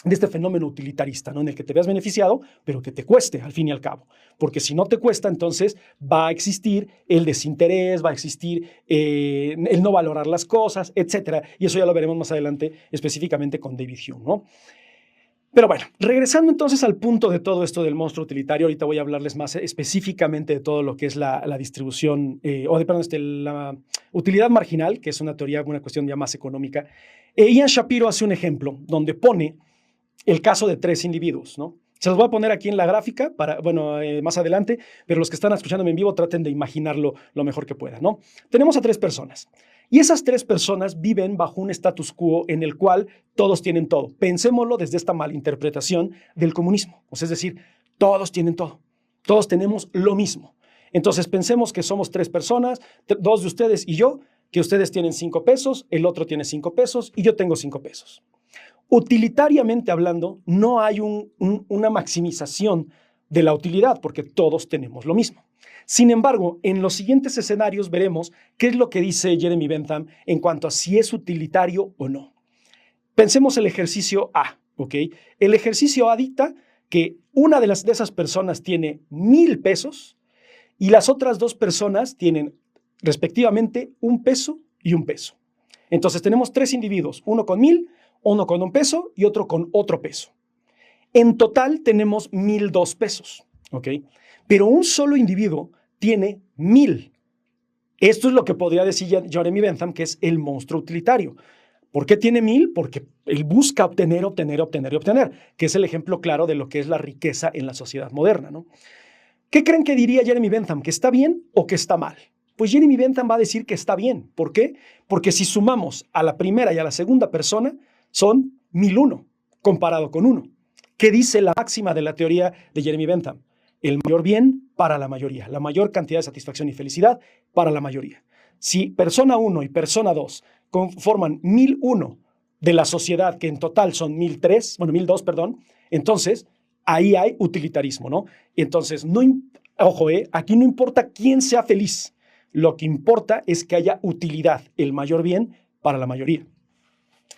de este fenómeno utilitarista, ¿no? En el que te veas beneficiado, pero que te cueste al fin y al cabo. Porque si no te cuesta, entonces va a existir el desinterés, va a existir el no valorar las cosas, etcétera. Y eso ya lo veremos más adelante específicamente con David Hume, ¿no? Pero bueno, regresando entonces al punto de todo esto del monstruo utilitario, ahorita voy a hablarles más específicamente de todo lo que es la distribución, la utilidad marginal, que es una teoría, una cuestión ya más económica. Ian Shapiro hace un ejemplo donde pone el caso de 3 individuos, ¿no? Se los voy a poner aquí en la gráfica, más adelante, pero los que están escuchándome en vivo traten de imaginarlo lo mejor que puedan, ¿no? Tenemos a 3 personas. Y esas 3 personas viven bajo un status quo en el cual todos tienen todo. Pensémoslo desde esta malinterpretación del comunismo. Es decir, todos tienen todo. Todos tenemos lo mismo. Entonces pensemos que somos 3 personas, 2 de ustedes y yo, que ustedes tienen 5 pesos, el otro tiene 5 pesos y yo tengo 5 pesos. Utilitariamente hablando, no hay una maximización de la utilidad porque todos tenemos lo mismo. Sin embargo, en los siguientes escenarios veremos qué es lo que dice Jeremy Bentham en cuanto a si es utilitario o no. Pensemos el ejercicio A, ¿ok? El ejercicio A dicta que una de esas personas tiene 1,000 pesos y las otras 2 personas tienen respectivamente 1 peso y 1 peso. Entonces tenemos 3 individuos, uno con 1,000, uno con 1 peso y otro con otro peso. En total tenemos 1,002 pesos, ¿ok? Pero un solo individuo tiene 1,000. Esto es lo que podría decir Jeremy Bentham, que es el monstruo utilitario. ¿Por qué tiene 1,000? Porque él busca obtener, que es el ejemplo claro de lo que es la riqueza en la sociedad moderna, ¿no? ¿Qué creen que diría Jeremy Bentham? ¿Que está bien o que está mal? Pues Jeremy Bentham va a decir que está bien. ¿Por qué? Porque si sumamos a la primera y a la segunda persona, son 1,001 comparado con 1. ¿Qué dice la máxima de la teoría de Jeremy Bentham? El mayor bien para la mayoría, la mayor cantidad de satisfacción y felicidad para la mayoría. Si persona 1 y persona 2 conforman 1,001 de la sociedad, que en total son 1,002, entonces ahí hay utilitarismo, ¿no? Entonces, ojo, aquí no importa quién sea feliz, lo que importa es que haya utilidad, el mayor bien para la mayoría.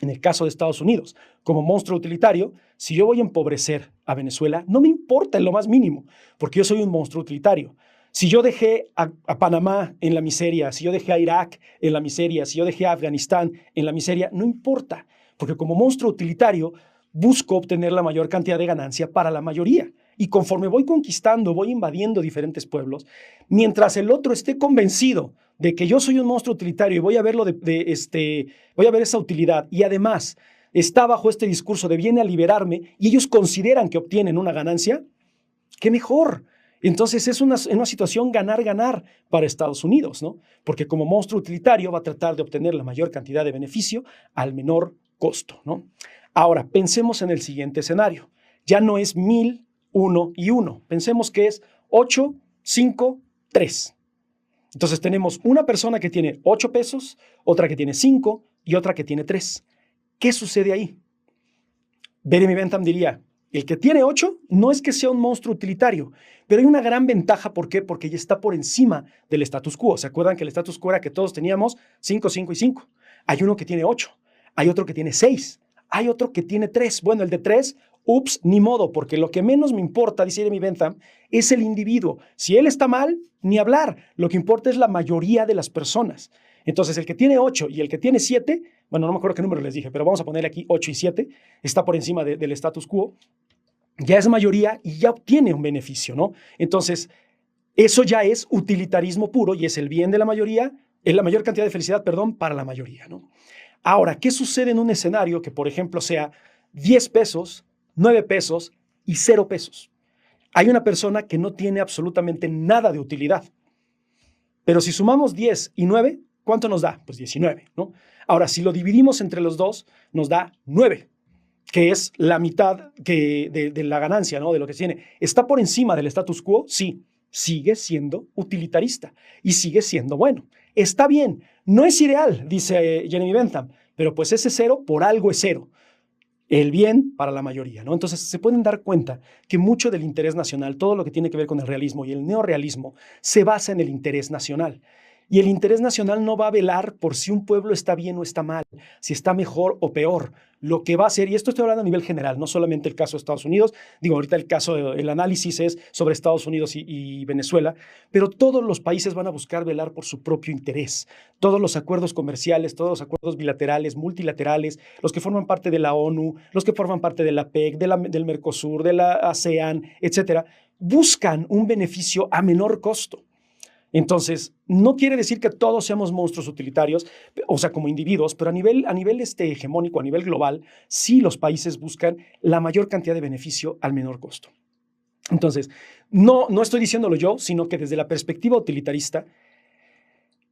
En el caso de Estados Unidos, como monstruo utilitario, si yo voy a empobrecer a Venezuela, no me importa en lo más mínimo, porque yo soy un monstruo utilitario. Si yo dejé a Panamá en la miseria, si yo dejé a Irak en la miseria, si yo dejé a Afganistán en la miseria, no importa, porque como monstruo utilitario busco obtener la mayor cantidad de ganancia para la mayoría. Y conforme voy conquistando, voy invadiendo diferentes pueblos, mientras el otro esté convencido de que yo soy un monstruo utilitario y voy a verlo voy a ver esa utilidad, y además está bajo este discurso de viene a liberarme y ellos consideran que obtienen una ganancia, ¡qué mejor! Entonces es una situación ganar-ganar para Estados Unidos, ¿no? Porque como monstruo utilitario va a tratar de obtener la mayor cantidad de beneficio al menor costo, ¿no? Ahora, pensemos en el siguiente escenario. Ya no es 1,000, 1 y 1. Pensemos que es 8, 5, 3. Entonces tenemos una persona que tiene 8 pesos, otra que tiene 5 y otra que tiene 3. ¿Qué sucede ahí? Jeremy Bentham diría, el que tiene 8 no es que sea un monstruo utilitario, pero hay una gran ventaja. ¿Por qué? Porque ya está por encima del status quo. ¿Se acuerdan que el status quo era que todos teníamos 5, 5 y 5? Hay uno que tiene 8, hay otro que tiene 6, hay otro que tiene 3. Bueno, el de 3, ups, ni modo, porque lo que menos me importa, dice Jeremy Bentham, es el individuo. Si él está mal, ni hablar. Lo que importa es la mayoría de las personas. Entonces, el que tiene 8 y el que tiene 7, bueno, no me acuerdo qué número les dije, pero vamos a ponerle aquí 8 y 7, está por encima del status quo, ya es mayoría y ya obtiene un beneficio, ¿no? Entonces, eso ya es utilitarismo puro y es el bien de la mayoría, la mayor cantidad de felicidad, para la mayoría, ¿no? Ahora, ¿qué sucede en un escenario que, por ejemplo, sea 10 pesos, 9 pesos y 0 pesos? Hay una persona que no tiene absolutamente nada de utilidad. Pero si sumamos 10 y 9, ¿cuánto nos da? Pues 19, ¿no? Ahora, si lo dividimos entre los dos, nos da 9, que es la mitad de la ganancia, ¿no? De lo que tiene. ¿Está por encima del status quo? Sí. Sigue siendo utilitarista y sigue siendo bueno. Está bien. No es ideal, dice Jeremy Bentham, pero pues ese 0 por algo es 0. El bien para la mayoría, ¿no? Entonces se pueden dar cuenta que mucho del interés nacional, todo lo que tiene que ver con el realismo y el neorrealismo, se basa en el interés nacional. Y el interés nacional no va a velar por si un pueblo está bien o está mal, si está mejor o peor. Lo que va a hacer, y esto estoy hablando a nivel general, no solamente el caso de Estados Unidos, digo, ahorita el análisis es sobre Estados Unidos y Venezuela, pero todos los países van a buscar velar por su propio interés. Todos los acuerdos comerciales, todos los acuerdos bilaterales, multilaterales, los que forman parte de la ONU, los que forman parte de la PEC, del Mercosur, de la ASEAN, etcétera, buscan un beneficio a menor costo. Entonces, no quiere decir que todos seamos monstruos utilitarios, o sea, como individuos, pero a nivel hegemónico, a nivel global, sí los países buscan la mayor cantidad de beneficio al menor costo. Entonces, no estoy diciéndolo yo, sino que desde la perspectiva utilitarista,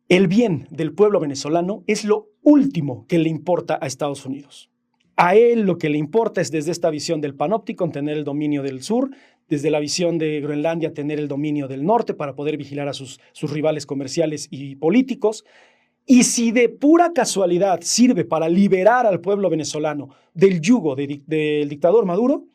el bien del pueblo venezolano es lo último que le importa a Estados Unidos. A él lo que le importa es desde esta visión del panóptico, tener el dominio del sur, desde la visión de Groenlandia, tener el dominio del norte para poder vigilar a sus rivales comerciales y políticos. Y si de pura casualidad sirve para liberar al pueblo venezolano del yugo del dictador Maduro,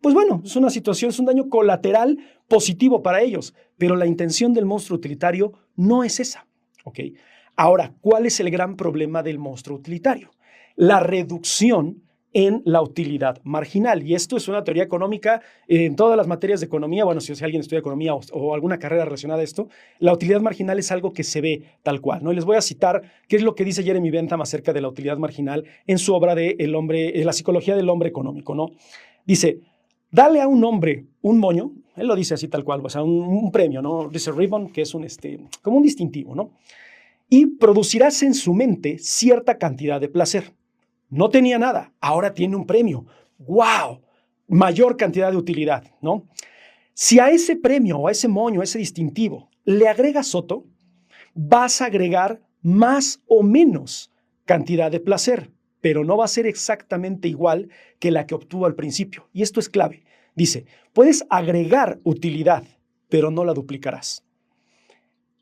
pues bueno, es una situación, es un daño colateral positivo para ellos. Pero la intención del monstruo utilitario no es esa. ¿Okay? Ahora, ¿cuál es el gran problema del monstruo utilitario? La reducción en la utilidad marginal. Y esto es una teoría económica en todas las materias de economía. Bueno, si alguien estudia economía o alguna carrera relacionada a esto, la utilidad marginal es algo que se ve tal cual, ¿no? Y les voy a citar qué es lo que dice Jeremy Bentham acerca de la utilidad marginal en su obra de la psicología del hombre económico, ¿no? Dice, dale a un hombre un moño, él lo dice así tal cual, o sea, un premio, ¿no? Dice ribbon, que es como un distintivo, ¿no? Y producirás en su mente cierta cantidad de placer. No tenía nada, ahora tiene un premio. ¡Wow! Mayor cantidad de utilidad, ¿no? Si a ese premio o a ese moño, a ese distintivo, le agregas otro, vas a agregar más o menos cantidad de placer, pero no va a ser exactamente igual que la que obtuvo al principio. Y esto es clave. Dice, puedes agregar utilidad, pero no la duplicarás.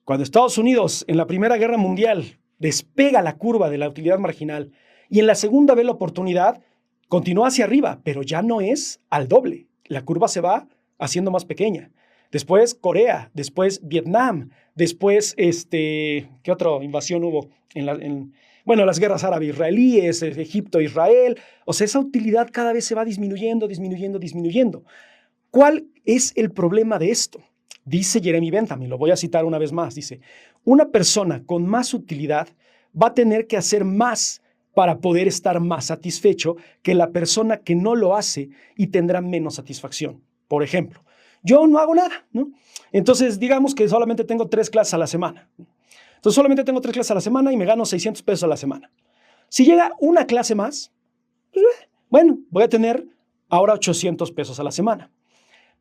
Cuando Estados Unidos en la Primera Guerra Mundial despega la curva de la utilidad marginal y en la segunda ve la oportunidad, continúa hacia arriba, pero ya no es al doble. La curva se va haciendo más pequeña. Después Corea, después Vietnam, después, ¿qué otra invasión hubo? Bueno, las guerras árabe-israelíes, Egipto-Israel. O sea, esa utilidad cada vez se va disminuyendo. ¿Cuál es el problema de esto? Dice Jeremy Bentham, y lo voy a citar una vez más, dice, una persona con más utilidad va a tener que hacer más para poder estar más satisfecho que la persona que no lo hace y tendrá menos satisfacción. Por ejemplo, yo no hago nada, ¿no? Entonces, digamos que solamente tengo 3 clases a la semana. Entonces, solamente tengo 3 clases a la semana y me gano 600 pesos a la semana. Si llega una clase más, pues, bueno, voy a tener ahora 800 pesos a la semana.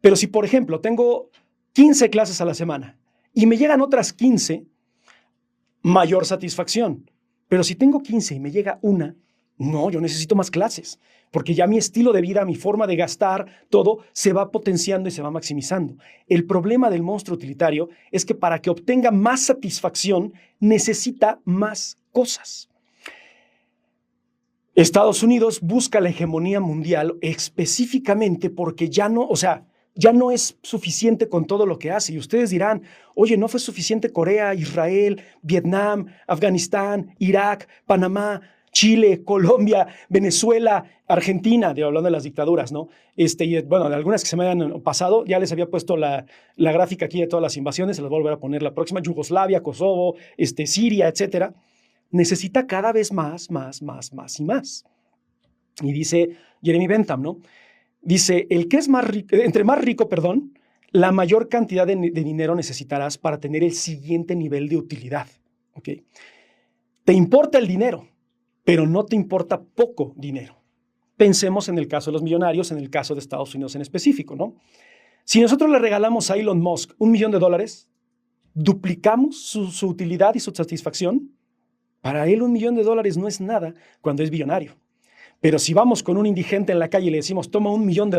Pero si, por ejemplo, tengo 15 clases a la semana y me llegan otras 15, mayor satisfacción. Pero si tengo 15 y me llega una, no, yo necesito más clases, porque ya mi estilo de vida, mi forma de gastar, todo se va potenciando y se va maximizando. El problema del monstruo utilitario es que para que obtenga más satisfacción necesita más cosas. Estados Unidos busca la hegemonía mundial específicamente porque ya no es suficiente con todo lo que hace. Y ustedes dirán, oye, ¿no fue suficiente Corea, Israel, Vietnam, Afganistán, Irak, Panamá, Chile, Colombia, Venezuela, Argentina? Hablando de las dictaduras, ¿no? Y bueno, de algunas que se me hayan pasado, ya les había puesto la gráfica aquí de todas las invasiones, se las voy a volver a poner la próxima, Yugoslavia, Kosovo, Siria, etcétera. Necesita cada vez más y más. Y dice Jeremy Bentham, ¿no? Dice, el que es entre más rico, la mayor cantidad de dinero necesitarás para tener el siguiente nivel de utilidad. ¿Okay? Te importa el dinero, pero no te importa poco dinero. Pensemos en el caso de los millonarios, en el caso de Estados Unidos en específico, ¿no? Si nosotros le regalamos a Elon Musk $1 millón, ¿duplicamos su utilidad y su satisfacción? Para él $1 millón no es nada cuando es billonario. Pero si vamos con un indigente en la calle y le decimos, toma $1 millón,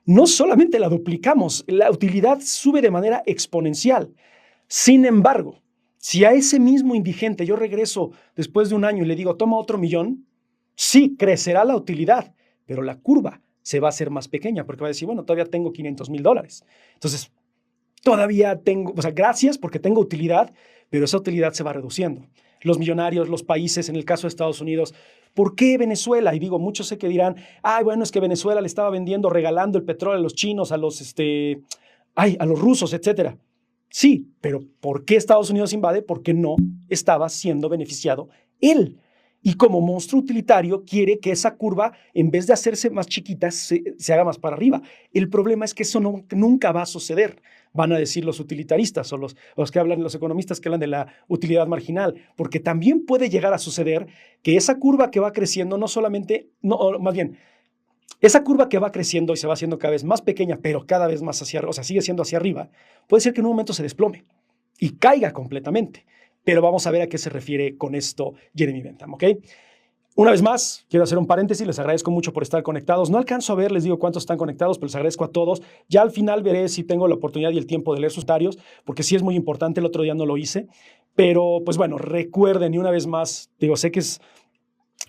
no solamente la duplicamos, la utilidad sube de manera exponencial. Sin embargo, si a ese mismo indigente yo regreso después de un año y le digo, toma otro $1 millón, sí, crecerá la utilidad, pero la curva se va a hacer más pequeña porque va a decir, bueno, todavía tengo $500,000. Entonces, todavía tengo, o sea, gracias porque tengo utilidad, pero esa utilidad se va reduciendo. Los millonarios, los países, en el caso de Estados Unidos, ¿por qué Venezuela? Y digo, muchos sé que dirán, ay, bueno, es que Venezuela le estaba vendiendo, regalando el petróleo a los chinos, a los, a los rusos, etcétera. Sí, pero ¿por qué Estados Unidos invade? Porque no estaba siendo beneficiado él. Y como monstruo utilitario quiere que esa curva, en vez de hacerse más chiquita, se haga más para arriba. El problema es que eso nunca va a suceder, van a decir los utilitaristas o los que hablan, los economistas que hablan de la utilidad marginal, porque también puede llegar a suceder que esa curva que va creciendo no solamente, no, más bien, esa curva que va creciendo y se va haciendo cada vez más pequeña, pero cada vez más hacia arriba, o sea, sigue siendo hacia arriba, puede ser que en un momento se desplome y caiga completamente. Pero vamos a ver a qué se refiere con esto Jeremy Bentham, ¿ok? Una vez más, quiero hacer un paréntesis, les agradezco mucho por estar conectados. No alcanzo a ver, les digo cuántos están conectados, pero les agradezco a todos. Ya al final veré si tengo la oportunidad y el tiempo de leer sus comentarios, porque sí es muy importante, el otro día no lo hice. Pero, pues bueno, recuerden, y una vez más, digo, sé que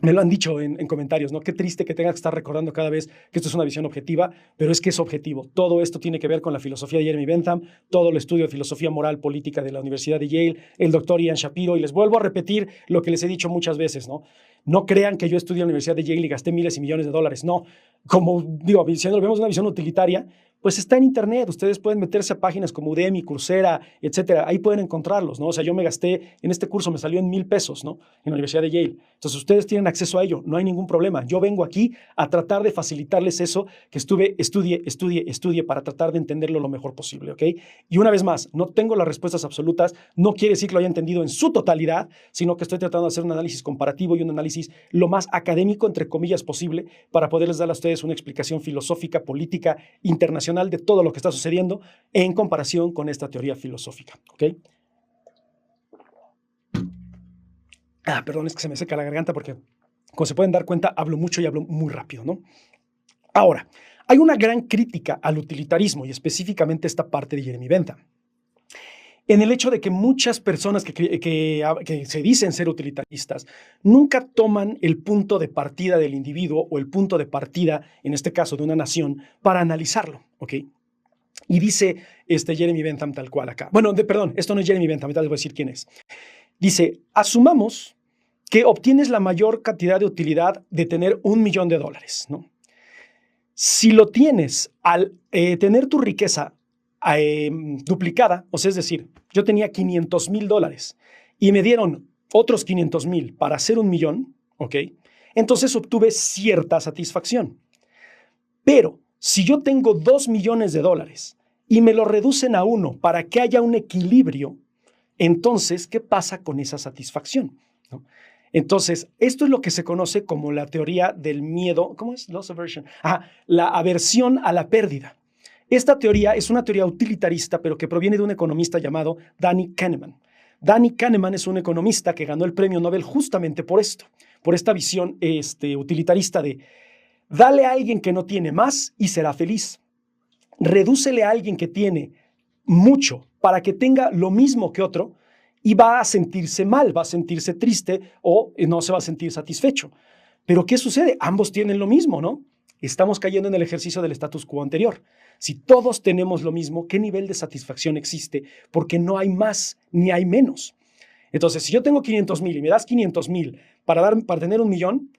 me lo han dicho en comentarios, ¿no? Qué triste que tenga que estar recordando cada vez que esto es una visión objetiva, pero es que es objetivo. Todo esto tiene que ver con la filosofía de Jeremy Bentham, todo el estudio de filosofía moral política de la Universidad de Yale, el doctor Ian Shapiro, y les vuelvo a repetir lo que les he dicho muchas veces, ¿no? No crean que yo estudié en la Universidad de Yale y gasté miles y millones de dólares, no. Como digo, si lo vemos una visión utilitaria, pues está en internet, ustedes pueden meterse a páginas como Udemy, Coursera, etcétera, ahí pueden encontrarlos, ¿no? O sea, yo me gasté, en este curso me salió en $1,000, ¿no? En la Universidad de Yale. Entonces, ustedes tienen acceso a ello, no hay ningún problema. Yo vengo aquí a tratar de facilitarles eso, que estudie para tratar de entenderlo lo mejor posible, ¿ok? Y una vez más, no tengo las respuestas absolutas, no quiere decir que lo haya entendido en su totalidad, sino que estoy tratando de hacer un análisis comparativo y un análisis lo más académico, entre comillas, posible, para poderles dar a ustedes una explicación filosófica, política, internacional de todo lo que está sucediendo en comparación con esta teoría filosófica, ¿ok? Perdón, es que se me seca la garganta porque, como se pueden dar cuenta, hablo mucho y hablo muy rápido, ¿no? Ahora, hay una gran crítica al utilitarismo y específicamente esta parte de Jeremy Bentham, en el hecho de que muchas personas que se dicen ser utilitaristas nunca toman el punto de partida del individuo o el punto de partida, en este caso de una nación, para analizarlo, ¿ok? Y dice Jeremy Bentham tal cual acá. Bueno, perdón, esto no es Jeremy Bentham, ahorita les voy a decir quién es. Dice, asumamos que obtienes la mayor cantidad de utilidad de tener $1,000,000, ¿no? Si lo tienes al tener tu riqueza duplicada, o sea, es decir, yo tenía $500,000 y me dieron otros 500,000 para hacer 1,000,000, ¿ok? Entonces obtuve cierta satisfacción. Pero si yo tengo $2,000,000 y me lo reducen a 1 para que haya un equilibrio, entonces, ¿qué pasa con esa satisfacción? ¿No? Entonces, esto es lo que se conoce como la teoría del miedo. ¿Cómo es? Loss aversion. La aversión a la pérdida. Esta teoría es una teoría utilitarista, pero que proviene de un economista llamado Danny Kahneman. Danny Kahneman es un economista que ganó el premio Nobel justamente por esto, por esta visión utilitarista de dale a alguien que no tiene más y será feliz. Redúcele a alguien que tiene mucho para que tenga lo mismo que otro y va a sentirse mal, va a sentirse triste o no se va a sentir satisfecho. Pero ¿qué sucede? Ambos tienen lo mismo, ¿no? Estamos cayendo en el ejercicio del status quo anterior. Si todos tenemos lo mismo, ¿qué nivel de satisfacción existe? Porque no hay más ni hay menos. Entonces, si yo tengo 500,000 y me das 500,000 para tener 1,000,000,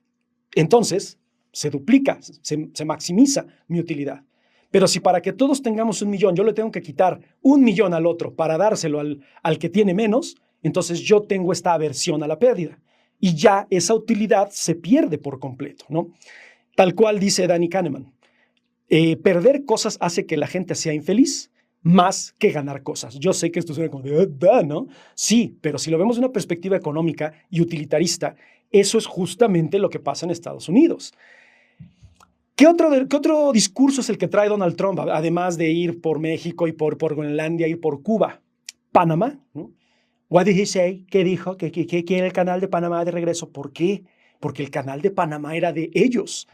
entonces se duplica, se maximiza mi utilidad. Pero si para que todos tengamos 1,000,000 yo le tengo que quitar 1,000,000 al otro para dárselo al que tiene menos, entonces yo tengo esta aversión a la pérdida. Y ya esa utilidad se pierde por completo, ¿no? Tal cual dice Danny Kahneman. Perder cosas hace que la gente sea infeliz más que ganar cosas. Yo sé que esto suena como de, ¿no? Sí, pero si lo vemos de una perspectiva económica y utilitarista, eso es justamente lo que pasa en Estados Unidos. ¿Qué otro discurso es el que trae Donald Trump, además de ir por México y por Groenlandia, ir por Cuba? Panamá, ¿no? What did he say? ¿Qué dijo? Que quiere el canal de Panamá de regreso. ¿Por qué? Porque el canal de Panamá era de ellos.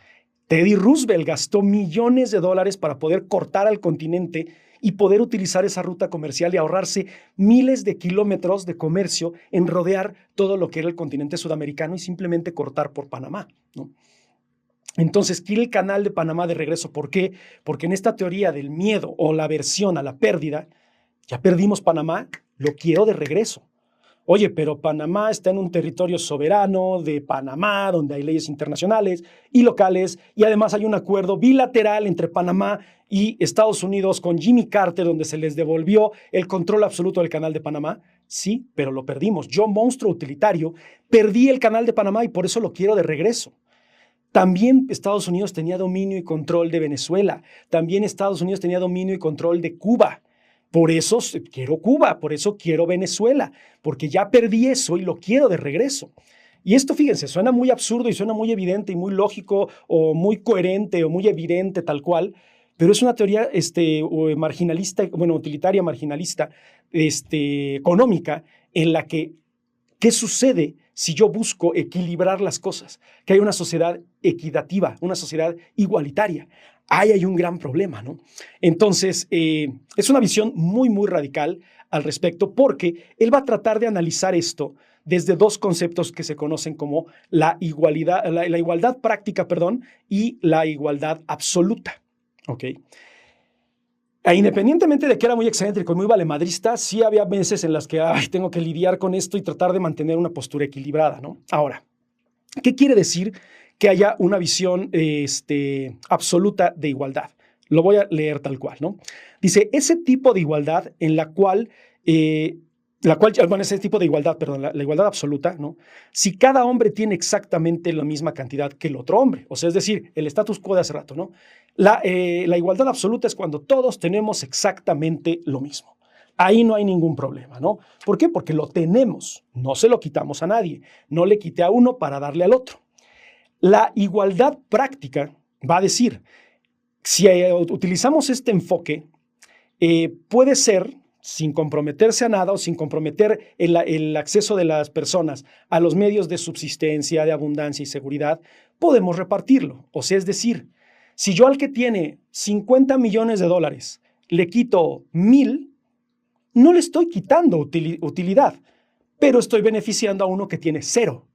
Teddy Roosevelt gastó millones de dólares para poder cortar al continente y poder utilizar esa ruta comercial y ahorrarse miles de kilómetros de comercio en rodear todo lo que era el continente sudamericano y simplemente cortar por Panamá, ¿no? Entonces, quiere el canal de Panamá de regreso. ¿Por qué? Porque en esta teoría del miedo o la aversión a la pérdida, Ya perdimos Panamá, lo quiero de regreso. Oye, pero Panamá está en un territorio soberano de Panamá, donde hay leyes internacionales y locales, y además hay un acuerdo bilateral entre Panamá y Estados Unidos con Jimmy Carter, donde se les devolvió el control absoluto del canal de Panamá. Sí, pero lo perdimos. Yo, monstruo utilitario, perdí el canal de Panamá y por eso lo quiero de regreso. También Estados Unidos tenía dominio y control de Venezuela. También Estados Unidos tenía dominio y control de Cuba. Por eso quiero Cuba, por eso quiero Venezuela, porque ya perdí eso y lo quiero de regreso. Y esto, fíjense, suena muy absurdo y suena muy evidente y muy lógico o muy coherente o muy evidente tal cual, pero es una teoría marginalista, bueno, utilitaria marginalista, económica, en la que, ¿qué sucede si yo busco equilibrar las cosas? Que hay una sociedad equitativa, una sociedad igualitaria. Ahí hay un gran problema, ¿no? Entonces, es una visión muy, muy radical al respecto, porque él va a tratar de analizar esto desde dos conceptos que se conocen como la igualdad práctica, y la igualdad absoluta, ¿ok? Independientemente de que era muy excéntrico y muy valemadrista, sí había veces en las que tengo que lidiar con esto y tratar de mantener una postura equilibrada, ¿no? Ahora, ¿qué quiere decir que haya una visión absoluta de igualdad? Lo voy a leer tal cual, ¿no? Dice, ese tipo de igualdad en ese tipo de igualdad, perdón, la igualdad absoluta, ¿no? Si cada hombre tiene exactamente la misma cantidad que el otro hombre, o sea, es decir, el status quo de hace rato, ¿no? La igualdad absoluta es cuando todos tenemos exactamente lo mismo. Ahí no hay ningún problema, ¿no? ¿Por qué? Porque lo tenemos, no se lo quitamos a nadie, no le quité a uno para darle al otro. La igualdad práctica va a decir, si utilizamos este enfoque, puede ser, sin comprometerse a nada o sin comprometer el acceso de las personas a los medios de subsistencia, de abundancia y seguridad, podemos repartirlo. O sea, es decir, si yo al que tiene 50 millones de dólares le quito 1,000, no le estoy quitando utilidad, pero estoy beneficiando a uno que tiene 0.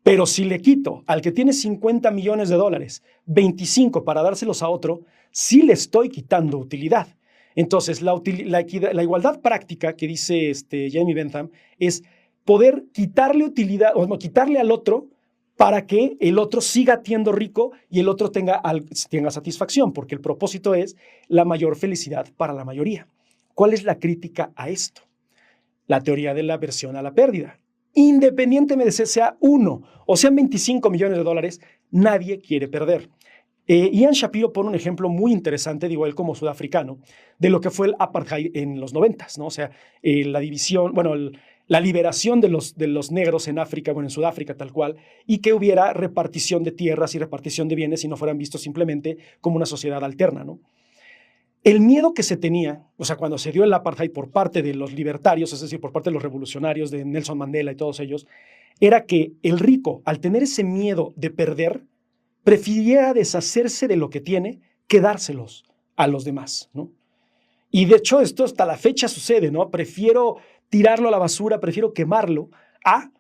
Pero si le quito al que tiene 50 millones de dólares 25 para dárselos a otro, sí le estoy quitando utilidad. Entonces, la igualdad práctica que dice Jeremy Bentham es poder quitarle utilidad, o no, quitarle al otro para que el otro siga siendo rico y el otro tenga satisfacción, porque el propósito es la mayor felicidad para la mayoría. ¿Cuál es la crítica a esto? La teoría de la aversión a la pérdida. Independientemente de si sea 1 o sean 25 millones de dólares, nadie quiere perder. Ian Shapiro pone un ejemplo muy interesante, digo él como sudafricano, de lo que fue el apartheid en los 90s, ¿no? O sea, la división, bueno, la liberación de los negros en África, bueno, en Sudáfrica tal cual, y que hubiera repartición de tierras y repartición de bienes y no fueran vistos simplemente como una sociedad alterna, ¿no? El miedo que se tenía, o sea, cuando se dio el apartheid por parte de los libertarios, es decir, por parte de los revolucionarios, de Nelson Mandela y todos ellos, era que el rico, al tener ese miedo de perder, prefiriera deshacerse de lo que tiene que dárselos a los demás, ¿no? Y de hecho esto hasta la fecha sucede, ¿no? Prefiero tirarlo a la basura, prefiero quemarlo a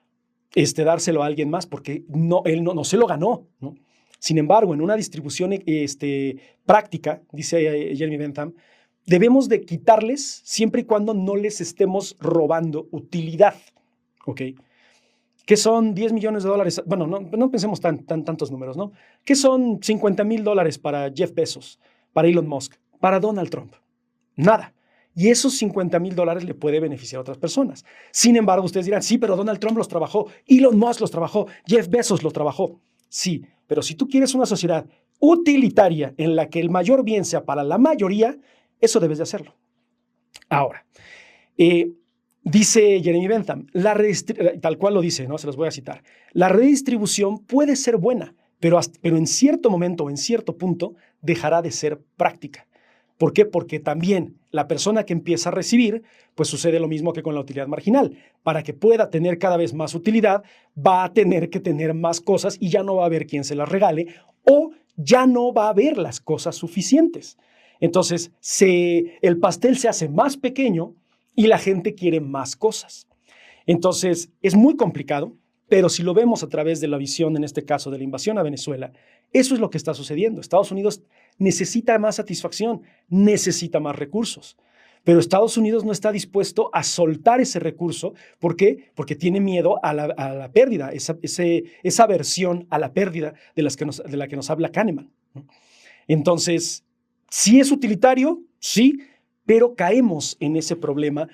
dárselo a alguien más porque él no se lo ganó, ¿no? Sin embargo, en una distribución práctica, dice Jeremy Bentham, debemos de quitarles siempre y cuando no les estemos robando utilidad, ¿ok? ¿Qué son 10 millones de dólares? Bueno, no pensemos tantos números, ¿no? ¿Qué son 50 mil dólares para Jeff Bezos, para Elon Musk, para Donald Trump? Nada. Y esos 50 mil dólares le puede beneficiar a otras personas. Sin embargo, ustedes dirán, sí, pero Donald Trump los trabajó, Elon Musk los trabajó, Jeff Bezos los trabajó. Sí, pero si tú quieres una sociedad utilitaria en la que el mayor bien sea para la mayoría, eso debes de hacerlo. Ahora, dice Jeremy Bentham, tal cual lo dice, ¿no? Se los voy a citar. La redistribución puede ser buena, pero en cierto momento o en cierto punto dejará de ser práctica. ¿Por qué? Porque también la persona que empieza a recibir, pues sucede lo mismo que con la utilidad marginal. Para que pueda tener cada vez más utilidad, va a tener que tener más cosas y ya no va a haber quien se las regale o ya no va a haber las cosas suficientes. Entonces, el pastel se hace más pequeño y la gente quiere más cosas. Entonces, es muy complicado, pero si lo vemos a través de la visión, en este caso, de la invasión a Venezuela, eso es lo que está sucediendo. Estados Unidos necesita más satisfacción, necesita más recursos. Pero Estados Unidos no está dispuesto a soltar ese recurso. ¿Por qué? Porque tiene miedo a la pérdida, esa aversión a la pérdida de la que nos habla Kahneman, ¿no? Entonces, sí es utilitario, sí, pero caemos en ese problema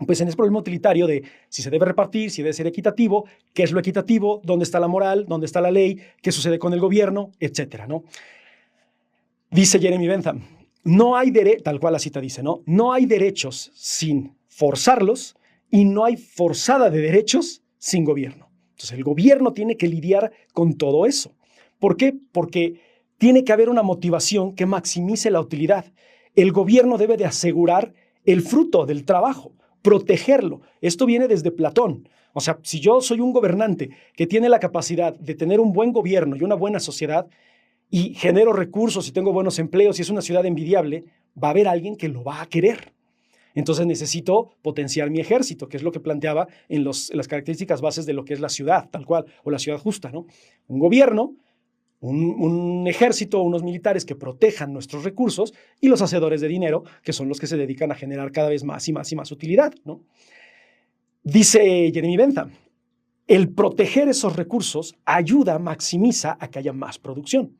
pues en ese problema utilitario de si se debe repartir, si debe ser equitativo, qué es lo equitativo, dónde está la moral, dónde está la ley, qué sucede con el gobierno, etcétera, ¿no? Dice Jeremy Bentham, tal cual la cita dice, ¿no? No hay derechos sin forzarlos y no hay forzada de derechos sin gobierno. Entonces el gobierno tiene que lidiar con todo eso. ¿Por qué? Porque tiene que haber una motivación que maximice la utilidad. El gobierno debe de asegurar el fruto del trabajo, protegerlo. Esto viene desde Platón. O sea, si yo soy un gobernante que tiene la capacidad de tener un buen gobierno y una buena sociedad y genero recursos y tengo buenos empleos y es una ciudad envidiable, va a haber alguien que lo va a querer. Entonces necesito potenciar mi ejército, que es lo que planteaba en las características bases de lo que es la ciudad, tal cual, o la ciudad justa, ¿no? Un gobierno, un ejército, unos militares que protejan nuestros recursos y los hacedores de dinero, que son los que se dedican a generar cada vez más y más y más utilidad, ¿no? Dice Jeremy Bentham, el proteger esos recursos ayuda, maximiza a que haya más producción.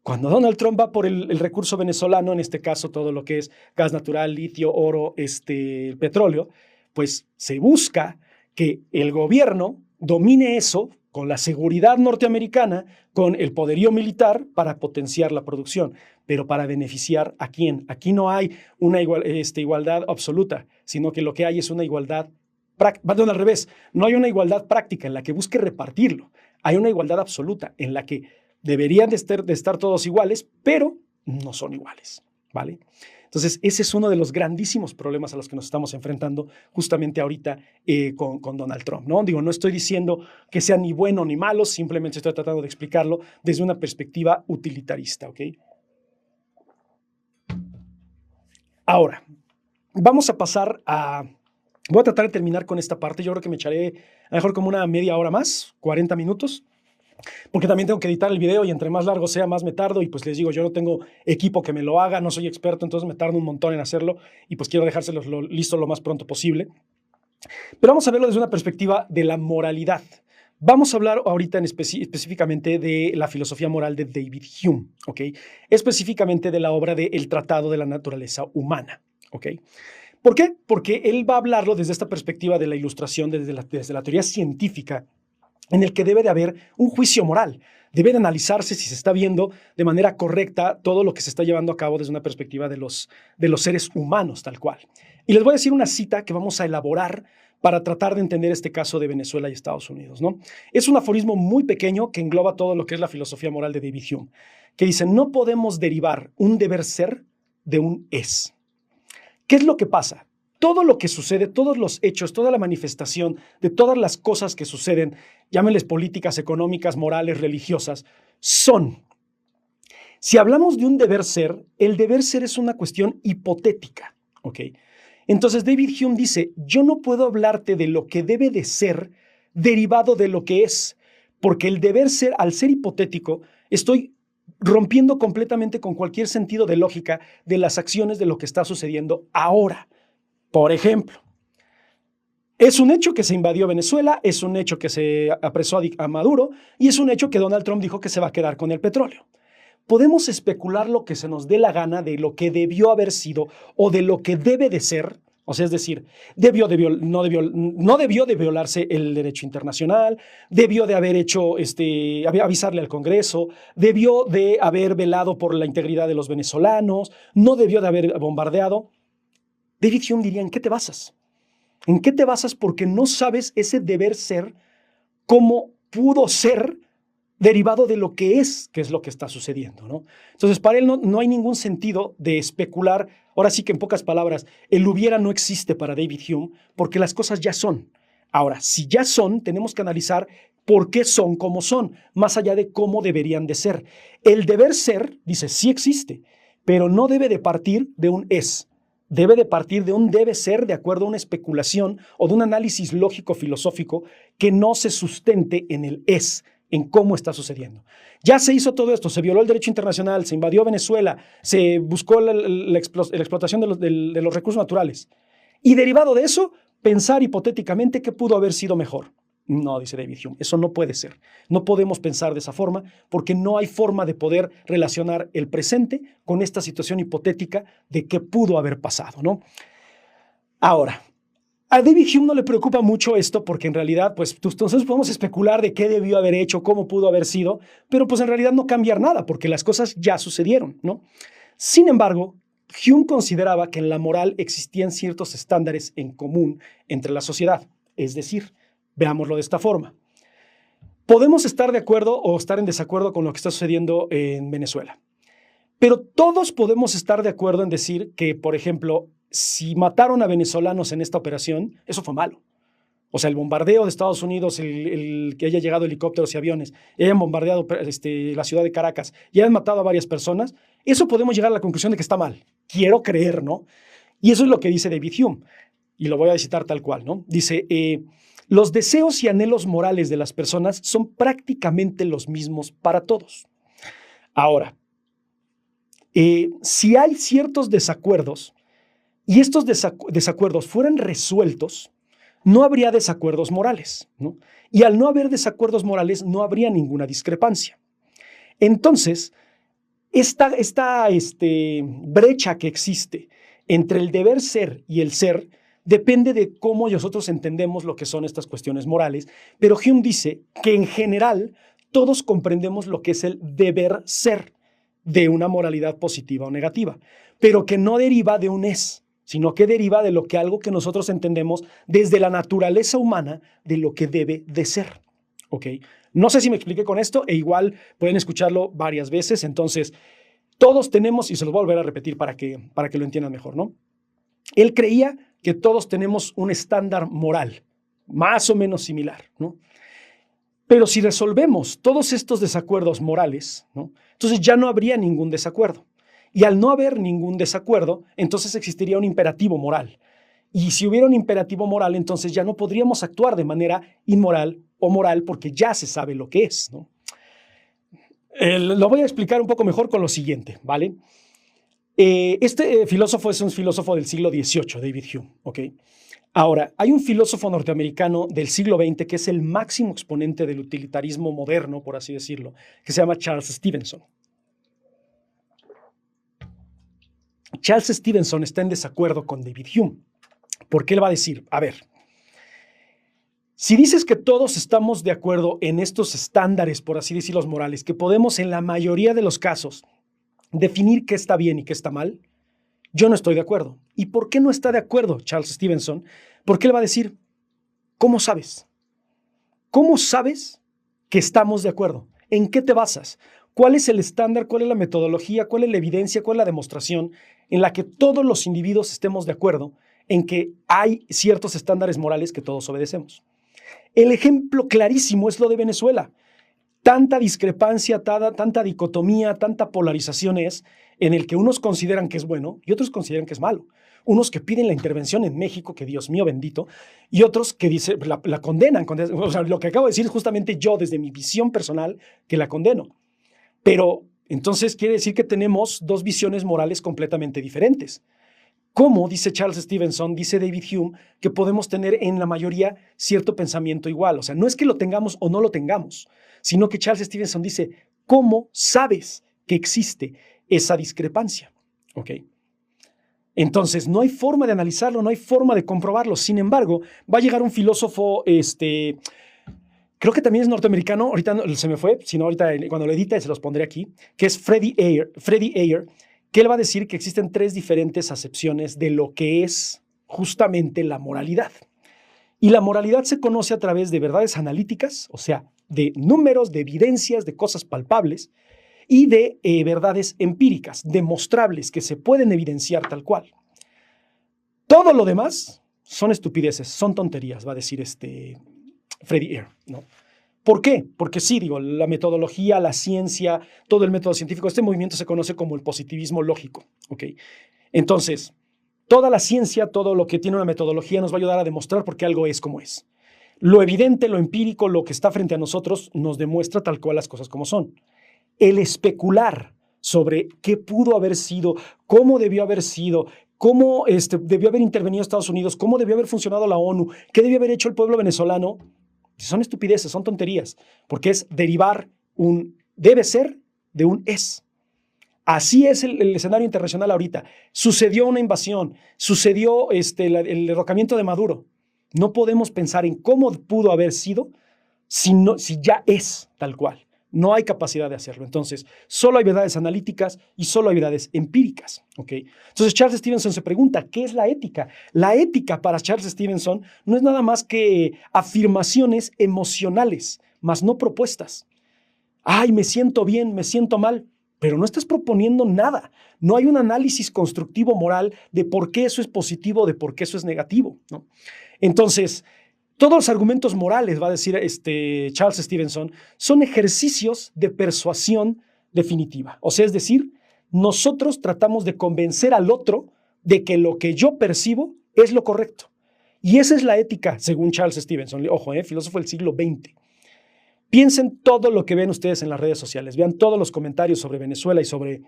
Cuando Donald Trump va por el recurso venezolano, en este caso todo lo que es gas natural, litio, oro, el petróleo, pues se busca que el gobierno domine eso con la seguridad norteamericana, con el poderío militar para potenciar la producción, pero para beneficiar a quién. Aquí no hay una igualdad absoluta, sino que lo que hay es una igualdad al revés, no hay una igualdad práctica en la que busque repartirlo, hay una igualdad absoluta en la que deberían de estar todos iguales, pero no son iguales, ¿vale? Entonces, ese es uno de los grandísimos problemas a los que nos estamos enfrentando justamente ahorita con Donald Trump, ¿no? Digo, no estoy diciendo que sea ni bueno ni malo, simplemente estoy tratando de explicarlo desde una perspectiva utilitarista, ¿ok? Ahora, vamos a pasar voy a tratar de terminar con esta parte. Yo creo que me echaré a lo mejor como una media hora más, 40 minutos, porque también tengo que editar el video y entre más largo sea, más me tardo. Y pues les digo, yo no tengo equipo que me lo haga, no soy experto, entonces me tardo un montón en hacerlo y pues quiero dejárselo listo lo más pronto posible. Pero vamos a verlo desde una perspectiva de la moralidad. Vamos a hablar ahorita específicamente de la filosofía moral de David Hume, ¿ok? Específicamente de la obra de El Tratado de la Naturaleza Humana, ¿ok? ¿Por qué? Porque él va a hablarlo desde esta perspectiva de la ilustración, desde la teoría científica, en el que debe de haber un juicio moral. Debe de analizarse si se está viendo de manera correcta todo lo que se está llevando a cabo desde una perspectiva de los seres humanos, tal cual. Y les voy a decir una cita que vamos a elaborar para tratar de entender este caso de Venezuela y Estados Unidos, ¿no? Es un aforismo muy pequeño que engloba todo lo que es la filosofía moral de David Hume, que dice, no podemos derivar un deber ser de un es. ¿Qué es lo que pasa? Todo lo que sucede, todos los hechos, toda la manifestación de todas las cosas que suceden, llámenles políticas, económicas, morales, religiosas, son. Si hablamos de un deber ser, el deber ser es una cuestión hipotética, ¿ok? Entonces David Hume dice, yo no puedo hablarte de lo que debe de ser derivado de lo que es, porque el deber ser, al ser hipotético, estoy rompiendo completamente con cualquier sentido de lógica de las acciones de lo que está sucediendo ahora. Por ejemplo, es un hecho que se invadió Venezuela, es un hecho que se apresó a Maduro y es un hecho que Donald Trump dijo que se va a quedar con el petróleo. Podemos especular lo que se nos dé la gana de lo que debió haber sido o de lo que debe de ser. O sea, es decir, no debió de violarse el derecho internacional, debió de haber hecho, avisarle al Congreso, debió de haber velado por la integridad de los venezolanos, no debió de haber bombardeado. David Hume diría, ¿en qué te basas? ¿En qué te basas? Porque no sabes ese deber ser, cómo pudo ser derivado de lo que es lo que está sucediendo, ¿no? Entonces, para él no hay ningún sentido de especular. Ahora sí que en pocas palabras, el hubiera no existe para David Hume porque las cosas ya son. Ahora, si ya son, tenemos que analizar por qué son como son, más allá de cómo deberían de ser. El deber ser, dice, sí existe, pero no debe de partir de un es. Debe de partir de un debe ser de acuerdo a una especulación o de un análisis lógico-filosófico que no se sustente en el es, en cómo está sucediendo. Ya se hizo todo esto, se violó el derecho internacional, se invadió Venezuela, se buscó la explotación de los recursos naturales. Y derivado de eso, pensar hipotéticamente que pudo haber sido mejor. No, dice David Hume, eso no puede ser. No podemos pensar de esa forma porque no hay forma de poder relacionar el presente con esta situación hipotética de qué pudo haber pasado, ¿no? Ahora, a David Hume no le preocupa mucho esto porque en realidad, pues, nosotros podemos especular de qué debió haber hecho, cómo pudo haber sido, pero pues en realidad no cambiar nada porque las cosas ya sucedieron, ¿no? Sin embargo, Hume consideraba que en la moral existían ciertos estándares en común entre la sociedad. Es decir, veámoslo de esta forma. Podemos estar de acuerdo o estar en desacuerdo con lo que está sucediendo en Venezuela, pero todos podemos estar de acuerdo en decir que, por ejemplo, si mataron a venezolanos en esta operación, eso fue malo. O sea, el bombardeo de Estados Unidos, el que haya llegado helicópteros y aviones, y hayan bombardeado la ciudad de Caracas y hayan matado a varias personas, eso podemos llegar a la conclusión de que está mal. Quiero creer, ¿no? Y eso es lo que dice David Hume, y lo voy a citar tal cual, ¿no? Dice, los deseos y anhelos morales de las personas son prácticamente los mismos para todos. Ahora, si hay ciertos desacuerdos y estos desacuerdos fueran resueltos, no habría desacuerdos morales, ¿no? Y al no haber desacuerdos morales, no habría ninguna discrepancia. Entonces, esta brecha que existe entre el deber ser y el ser depende de cómo nosotros entendemos lo que son estas cuestiones morales, pero Hume dice que en general todos comprendemos lo que es el deber ser de una moralidad positiva o negativa, pero que no deriva de un es, sino que deriva de lo que algo que nosotros entendemos desde la naturaleza humana de lo que debe de ser. ¿Ok? No sé si me expliqué con esto, e igual pueden escucharlo varias veces. Entonces, todos tenemos, y se los voy a volver a repetir para que lo entiendan mejor, ¿no? Él creía que todos tenemos un estándar moral más o menos similar, ¿no? Pero si resolvemos todos estos desacuerdos morales, ¿no? Entonces ya no habría ningún desacuerdo. Y al no haber ningún desacuerdo, entonces existiría un imperativo moral. Y si hubiera un imperativo moral, entonces ya no podríamos actuar de manera inmoral o moral porque ya se sabe lo que es, ¿no? Lo voy a explicar un poco mejor con lo siguiente, ¿vale? Este filósofo es un filósofo del siglo XVIII, David Hume, ¿ok? Ahora, hay un filósofo norteamericano del siglo XX que es el máximo exponente del utilitarismo moderno, por así decirlo, que se llama Charles Stevenson. Charles Stevenson está en desacuerdo con David Hume, porque él va a decir, a ver, si dices que todos estamos de acuerdo en estos estándares, por así decirlo, morales, que podemos en la mayoría de los casos definir qué está bien y qué está mal, yo no estoy de acuerdo. ¿Y por qué no está de acuerdo Charles Stevenson? Porque él va a decir, ¿cómo sabes? ¿Cómo sabes que estamos de acuerdo? ¿En qué te basas? ¿Cuál es el estándar? ¿Cuál es la metodología? ¿Cuál es la evidencia? ¿Cuál es la demostración en la que todos los individuos estemos de acuerdo en que hay ciertos estándares morales que todos obedecemos? El ejemplo clarísimo es lo de Venezuela. Tanta discrepancia, tanta dicotomía, tanta polarización es en el que unos consideran que es bueno y otros consideran que es malo. Unos que piden la intervención en México, que Dios mío bendito, y otros que la condenan. O sea, lo que acabo de decir es justamente yo, desde mi visión personal, que la condeno. Pero entonces quiere decir que tenemos dos visiones morales completamente diferentes. ¿Cómo, dice Charles Stevenson, dice David Hume, que podemos tener en la mayoría cierto pensamiento igual? O sea, no es que lo tengamos o no lo tengamos, sino que Charles Stevenson dice, ¿cómo sabes que existe esa discrepancia? ¿Ok? Entonces, no hay forma de analizarlo, no hay forma de comprobarlo. Sin embargo, va a llegar un filósofo, creo que también es norteamericano, ahorita se me fue, sino ahorita cuando lo edite se los pondré aquí, que es Freddie Ayer, que él va a decir que existen tres diferentes acepciones de lo que es justamente la moralidad. Y la moralidad se conoce a través de verdades analíticas, o sea, de números, de evidencias, de cosas palpables, y de verdades empíricas, demostrables, que se pueden evidenciar tal cual. Todo lo demás son estupideces, son tonterías, va a decir Freddie Ayer, ¿no? ¿Por qué? Porque sí, digo, la metodología, la ciencia, todo el método científico, este movimiento se conoce como el positivismo lógico, ¿ok? Entonces, toda la ciencia, todo lo que tiene una metodología nos va a ayudar a demostrar por qué algo es como es. Lo evidente, lo empírico, lo que está frente a nosotros, nos demuestra tal cual las cosas como son. El especular sobre qué pudo haber sido, cómo debió haber sido, cómo debió haber intervenido Estados Unidos, cómo debió haber funcionado la ONU, qué debió haber hecho el pueblo venezolano, son estupideces, son tonterías, porque es derivar un debe ser de un es. Así es el escenario internacional ahorita. Sucedió una invasión, sucedió el derrocamiento de Maduro. No podemos pensar en cómo pudo haber sido si ya es tal cual. No hay capacidad de hacerlo. Entonces, solo hay verdades analíticas y solo hay verdades empíricas. ¿Okay? Entonces, Charles Stevenson se pregunta, ¿qué es la ética? La ética para Charles Stevenson no es nada más que afirmaciones emocionales, más no propuestas. Ay, me siento bien, me siento mal, pero no estás proponiendo nada. No hay un análisis constructivo moral de por qué eso es positivo, de por qué eso es negativo, ¿no? Entonces, todos los argumentos morales, va a decir Charles Stevenson, son ejercicios de persuasión definitiva. O sea, es decir, nosotros tratamos de convencer al otro de que lo que yo percibo es lo correcto. Y esa es la ética, según Charles Stevenson. Ojo, filósofo del siglo XX. Piensen todo lo que ven ustedes en las redes sociales. Vean todos los comentarios sobre Venezuela y sobre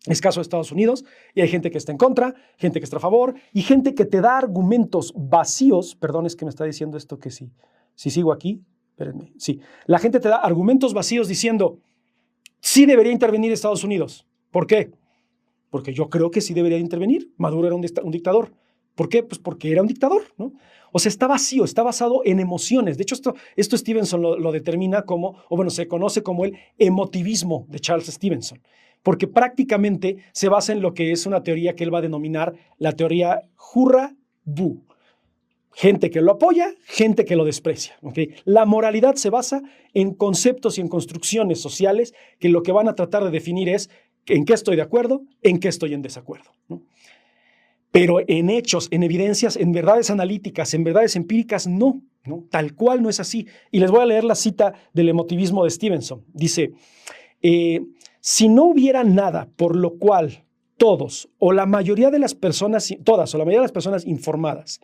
el caso de Estados Unidos, y hay gente que está en contra, gente que está a favor, y gente que te da argumentos vacíos. Perdón, es que me está diciendo esto que si sigo aquí, espérenme, sí. La gente te da argumentos vacíos diciendo, sí debería intervenir Estados Unidos. ¿Por qué? Porque yo creo que sí debería intervenir. Maduro era un dictador. ¿Por qué? Pues porque era un dictador, ¿no? O sea, está vacío, está basado en emociones. De hecho, esto Stevenson lo determina como, o bueno, se conoce como el emotivismo de Charles Stevenson, porque prácticamente se basa en lo que es una teoría que él va a denominar la teoría Hurra-Bu. Gente que lo apoya, gente que lo desprecia. ¿Okay? La moralidad se basa en conceptos y en construcciones sociales que lo que van a tratar de definir es en qué estoy de acuerdo, en qué estoy en desacuerdo, ¿no? Pero en hechos, en evidencias, en verdades analíticas, en verdades empíricas, no, tal cual no es así. Y les voy a leer la cita del emotivismo de Stevenson. Dice, si no hubiera nada por lo cual todos o la mayoría de las personas, todas o la mayoría de las personas informadas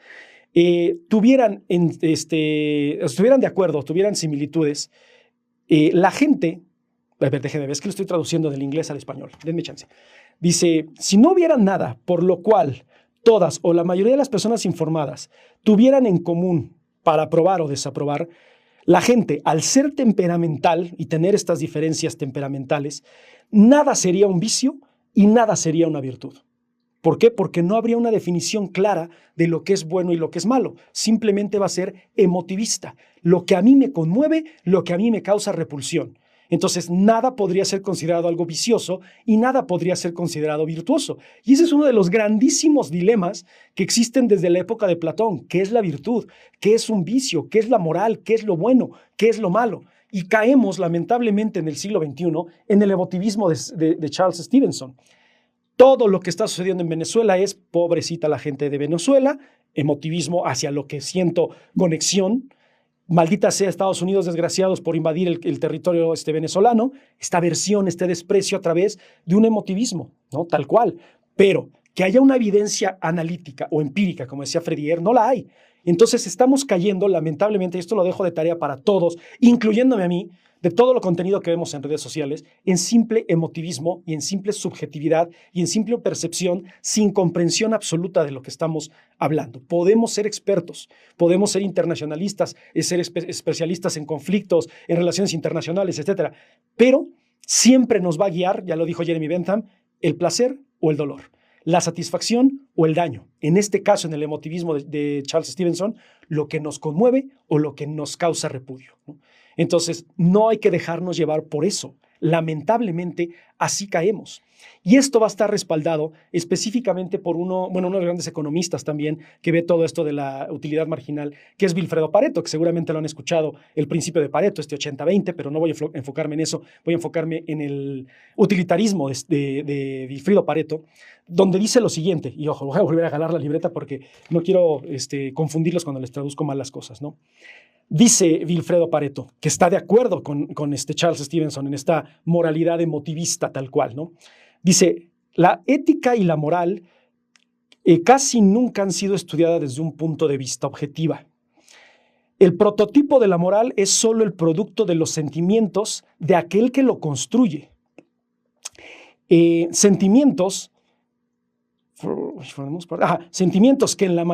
estuvieran de acuerdo, tuvieran similitudes, la gente, a ver, déjenme ver, es que lo estoy traduciendo del inglés al español, denme chance. Dice, si no hubiera nada por lo cual todas o la mayoría de las personas informadas tuvieran en común para aprobar o desaprobar, la gente, al ser temperamental y tener estas diferencias temperamentales, nada sería un vicio y nada sería una virtud. ¿Por qué? Porque no habría una definición clara de lo que es bueno y lo que es malo. Simplemente va a ser emotivista. Lo que a mí me conmueve, lo que a mí me causa repulsión. Entonces, nada podría ser considerado algo vicioso y nada podría ser considerado virtuoso. Y ese es uno de los grandísimos dilemas que existen desde la época de Platón. ¿Qué es la virtud? ¿Qué es un vicio? ¿Qué es la moral? ¿Qué es lo bueno? ¿Qué es lo malo? Y caemos, lamentablemente, en el siglo XXI en el emotivismo de Charles Stevenson. Todo lo que está sucediendo en Venezuela es pobrecita la gente de Venezuela, emotivismo hacia lo que siento conexión. Maldita sea Estados Unidos, desgraciados por invadir el territorio venezolano, esta aversión, este desprecio a través de un emotivismo, ¿no? Tal cual. Pero que haya una evidencia analítica o empírica, como decía Fredier, no la hay. Entonces estamos cayendo, lamentablemente, y esto lo dejo de tarea para todos, incluyéndome a mí, de todo lo contenido que vemos en redes sociales, en simple emotivismo y en simple subjetividad y en simple percepción sin comprensión absoluta de lo que estamos hablando. Podemos ser expertos, podemos ser internacionalistas, ser especialistas en conflictos, en relaciones internacionales, etc. Pero siempre nos va a guiar, ya lo dijo Jeremy Bentham, el placer o el dolor, la satisfacción o el daño. En este caso, en el emotivismo de Charles Stevenson, lo que nos conmueve o lo que nos causa repudio, ¿no? Entonces, no hay que dejarnos llevar por eso. Lamentablemente, así caemos. Y esto va a estar respaldado específicamente por uno de los grandes economistas también que ve todo esto de la utilidad marginal, que es Vilfredo Pareto, que seguramente lo han escuchado, el principio de Pareto, 80-20, pero no voy a enfocarme en eso, voy a enfocarme en el utilitarismo de Vilfredo Pareto, donde dice lo siguiente, y ojo, voy a volver a jalar la libreta porque no quiero confundirlos cuando les traduzco mal las cosas, ¿no? Dice Vilfredo Pareto, que está de acuerdo con Charles Stevenson en esta moralidad emotivista tal cual, ¿no? Dice, la ética y la moral casi nunca han sido estudiadas desde un punto de vista objetiva. El prototipo de la moral es solo el producto de los sentimientos de aquel que lo construye. Sentimientos que en la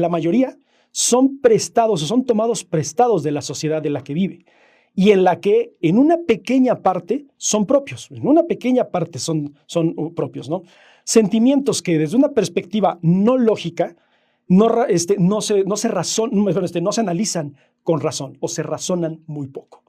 mayoría son prestados o son tomados prestados de la sociedad de la que vive y en la que en una pequeña parte son propios, propios, ¿no? Sentimientos que desde una perspectiva no lógica no se analizan con razón o se razonan muy poco.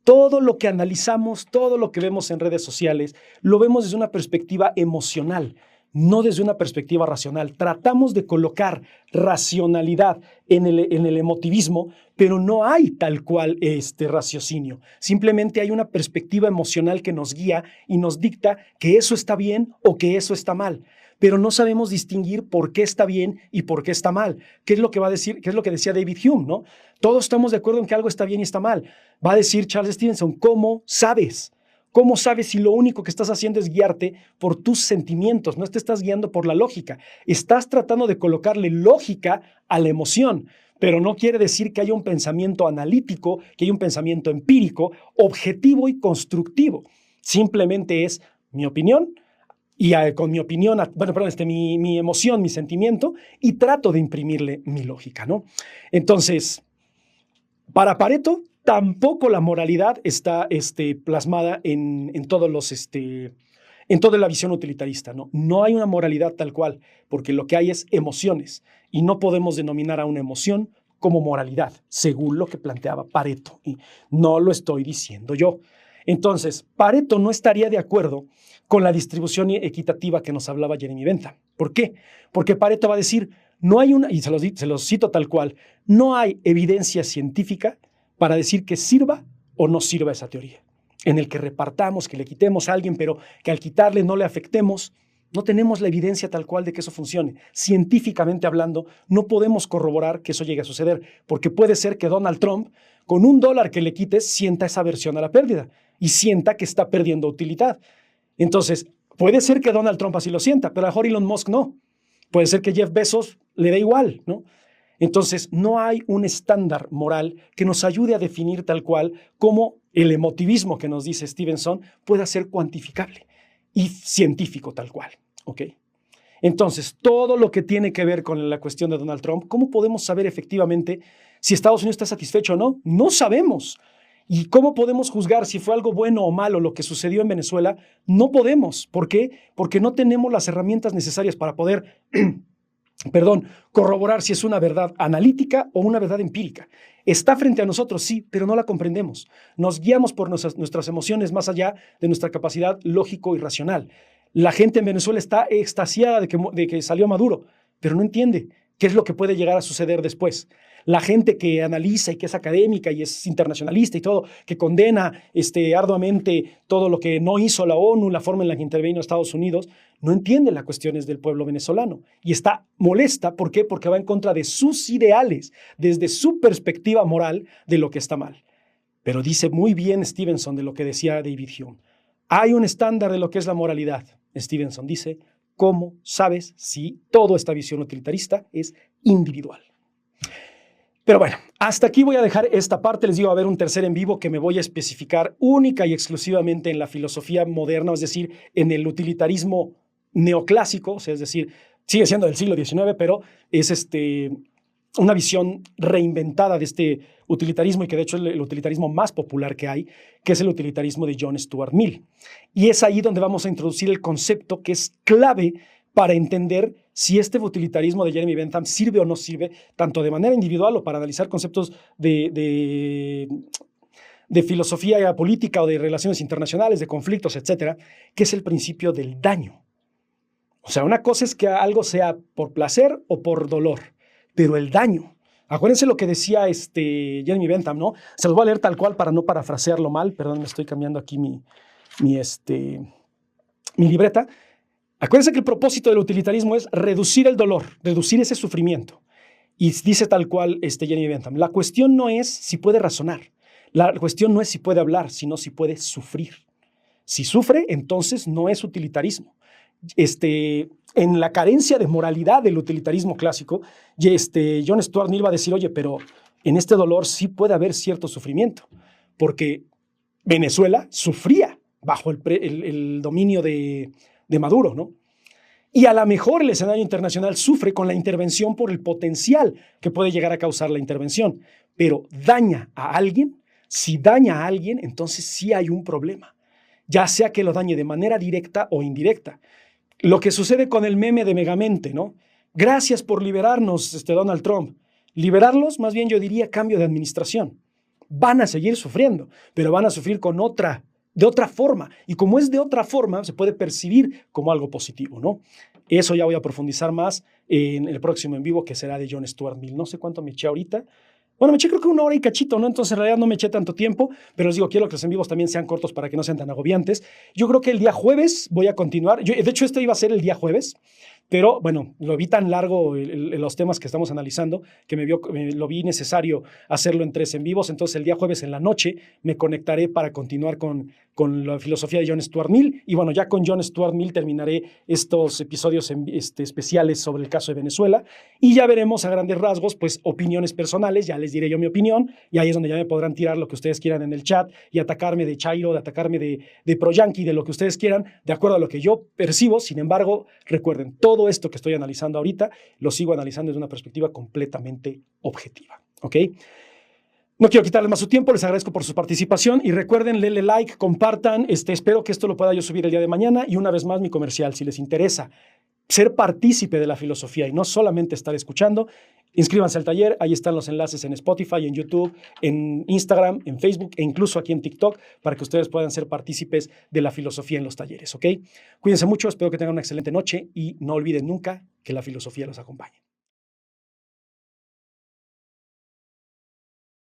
Todo lo que analizamos, todo lo que vemos en redes sociales, lo vemos desde una perspectiva emocional, no desde una perspectiva racional. Tratamos de colocar racionalidad en el emotivismo, pero no hay tal cual raciocinio. Simplemente hay una perspectiva emocional que nos guía y nos dicta que eso está bien o que eso está mal. Pero no sabemos distinguir por qué está bien y por qué está mal. ¿Qué es lo que va a decir? ¿Qué es lo que decía David Hume, ¿no? Todos estamos de acuerdo en que algo está bien y está mal. Va a decir Charles Stevenson, ¿cómo sabes? ¿Cómo sabes si lo único que estás haciendo es guiarte por tus sentimientos? No te estás guiando por la lógica. Estás tratando de colocarle lógica a la emoción, pero no quiere decir que haya un pensamiento analítico, que haya un pensamiento empírico, objetivo y constructivo. Simplemente es mi opinión y con mi opinión, mi emoción, mi sentimiento, y trato de imprimirle mi lógica, ¿no? Entonces, para Pareto, tampoco la moralidad está plasmada en toda la visión utilitarista, ¿no? No hay una moralidad tal cual, porque lo que hay es emociones, y no podemos denominar a una emoción como moralidad, según lo que planteaba Pareto, y no lo estoy diciendo yo. Entonces, Pareto no estaría de acuerdo con la distribución equitativa que nos hablaba Jeremy Bentham. ¿Por qué? Porque Pareto va a decir, no hay y se los cito tal cual, no hay evidencia científica para decir que sirva o no sirva esa teoría, en el que repartamos, que le quitemos a alguien, pero que al quitarle no le afectemos. No tenemos la evidencia tal cual de que eso funcione. Científicamente hablando, no podemos corroborar que eso llegue a suceder, porque puede ser que Donald Trump, con $1 que le quites, sienta esa aversión a la pérdida y sienta que está perdiendo utilidad. Entonces, puede ser que Donald Trump así lo sienta, pero a lo mejor Elon Musk no. Puede ser que Jeff Bezos le dé igual, ¿no? Entonces, no hay un estándar moral que nos ayude a definir tal cual cómo el emotivismo que nos dice Stevenson pueda ser cuantificable y científico tal cual, ¿ok? Entonces, todo lo que tiene que ver con la cuestión de Donald Trump, ¿cómo podemos saber efectivamente si Estados Unidos está satisfecho o no? No sabemos. ¿Y cómo podemos juzgar si fue algo bueno o malo lo que sucedió en Venezuela? No podemos. ¿Por qué? Porque no tenemos las herramientas necesarias para poder corroborar si es una verdad analítica o una verdad empírica. Está frente a nosotros, sí, pero no la comprendemos. Nos guiamos por nuestras emociones más allá de nuestra capacidad lógico y racional. La gente en Venezuela está extasiada de que salió Maduro, pero no entiende qué es lo que puede llegar a suceder después. La gente que analiza y que es académica y es internacionalista y todo, que condena arduamente todo lo que no hizo la ONU, la forma en la que intervino Estados Unidos, no entiende las cuestiones del pueblo venezolano y está molesta. ¿Por qué? Porque va en contra de sus ideales, desde su perspectiva moral de lo que está mal. Pero dice muy bien Stevenson de lo que decía David Hume. Hay un estándar de lo que es la moralidad. Stevenson dice, ¿cómo sabes si toda esta visión utilitarista es individual? Pero bueno, hasta aquí voy a dejar esta parte. Les digo, va a haber un tercer en vivo que me voy a especificar única y exclusivamente en la filosofía moderna, es decir, en el utilitarismo neoclásico, o sea, es decir, sigue siendo del siglo XIX, pero es una visión reinventada de este utilitarismo y que de hecho es el utilitarismo más popular que hay, que es el utilitarismo de John Stuart Mill. Y es ahí donde vamos a introducir el concepto que es clave para entender si este utilitarismo de Jeremy Bentham sirve o no sirve, tanto de manera individual o para analizar conceptos de filosofía política o de relaciones internacionales, de conflictos, etcétera, que es el principio del daño. O sea, una cosa es que algo sea por placer o por dolor, pero el daño. Acuérdense lo que decía Jeremy Bentham, ¿no? Se los voy a leer tal cual para no parafrasearlo mal. Perdón, me estoy cambiando aquí mi libreta. Acuérdense que el propósito del utilitarismo es reducir el dolor, reducir ese sufrimiento. Y dice tal cual Jeremy Bentham, la cuestión no es si puede razonar, la cuestión no es si puede hablar, sino si puede sufrir. Si sufre, entonces no es utilitarismo. En la carencia de moralidad del utilitarismo clásico, John Stuart Mill va a decir, oye, pero en este dolor sí puede haber cierto sufrimiento, porque Venezuela sufría bajo el dominio de Maduro, ¿no? Y a lo mejor el escenario internacional sufre con la intervención por el potencial que puede llegar a causar la intervención, pero daña a alguien. Si daña a alguien, entonces sí hay un problema, ya sea que lo dañe de manera directa o indirecta. Lo que sucede con el meme de Megamente, ¿no? Gracias por liberarnos, Donald Trump. Liberarlos, más bien yo diría cambio de administración. Van a seguir sufriendo, pero van a sufrir de otra forma. Y como es de otra forma, se puede percibir como algo positivo, ¿no? Eso ya voy a profundizar más en el próximo en vivo, que será de Jon Stuart Mill. No sé cuánto me eché ahorita. Bueno, me eché creo que 1 hora y cachito, ¿no? Entonces en realidad no me eché tanto tiempo, pero les digo, quiero que los en vivos también sean cortos para que no sean tan agobiantes. Yo creo que el día jueves voy a continuar. De hecho, esto iba a ser el día jueves, pero bueno, lo vi tan largo los temas que estamos analizando que lo vi necesario hacerlo en 3 en vivos. Entonces el día jueves en la noche me conectaré para continuar con la filosofía de Jon Stuart Mill. Y bueno, ya con Jon Stuart Mill terminaré estos episodios especiales sobre el caso de Venezuela y ya veremos a grandes rasgos, pues opiniones personales, ya les diré yo mi opinión y ahí es donde ya me podrán tirar lo que ustedes quieran en el chat y atacarme de Chairo, de atacarme de pro-yankee, de lo que ustedes quieran, de acuerdo a lo que yo percibo. Sin embargo, recuerden, todo esto que estoy analizando ahorita, lo sigo analizando desde una perspectiva completamente objetiva, ¿ok? No quiero quitarles más su tiempo, les agradezco por su participación y recuerden, denle like, compartan, espero que esto lo pueda yo subir el día de mañana y una vez más mi comercial, si les interesa ser partícipe de la filosofía y no solamente estar escuchando, inscríbanse al taller, ahí están los enlaces en Spotify, en YouTube, en Instagram, en Facebook e incluso aquí en TikTok para que ustedes puedan ser partícipes de la filosofía en los talleres, ¿ok? Cuídense mucho, espero que tengan una excelente noche y no olviden nunca que la filosofía los acompañe.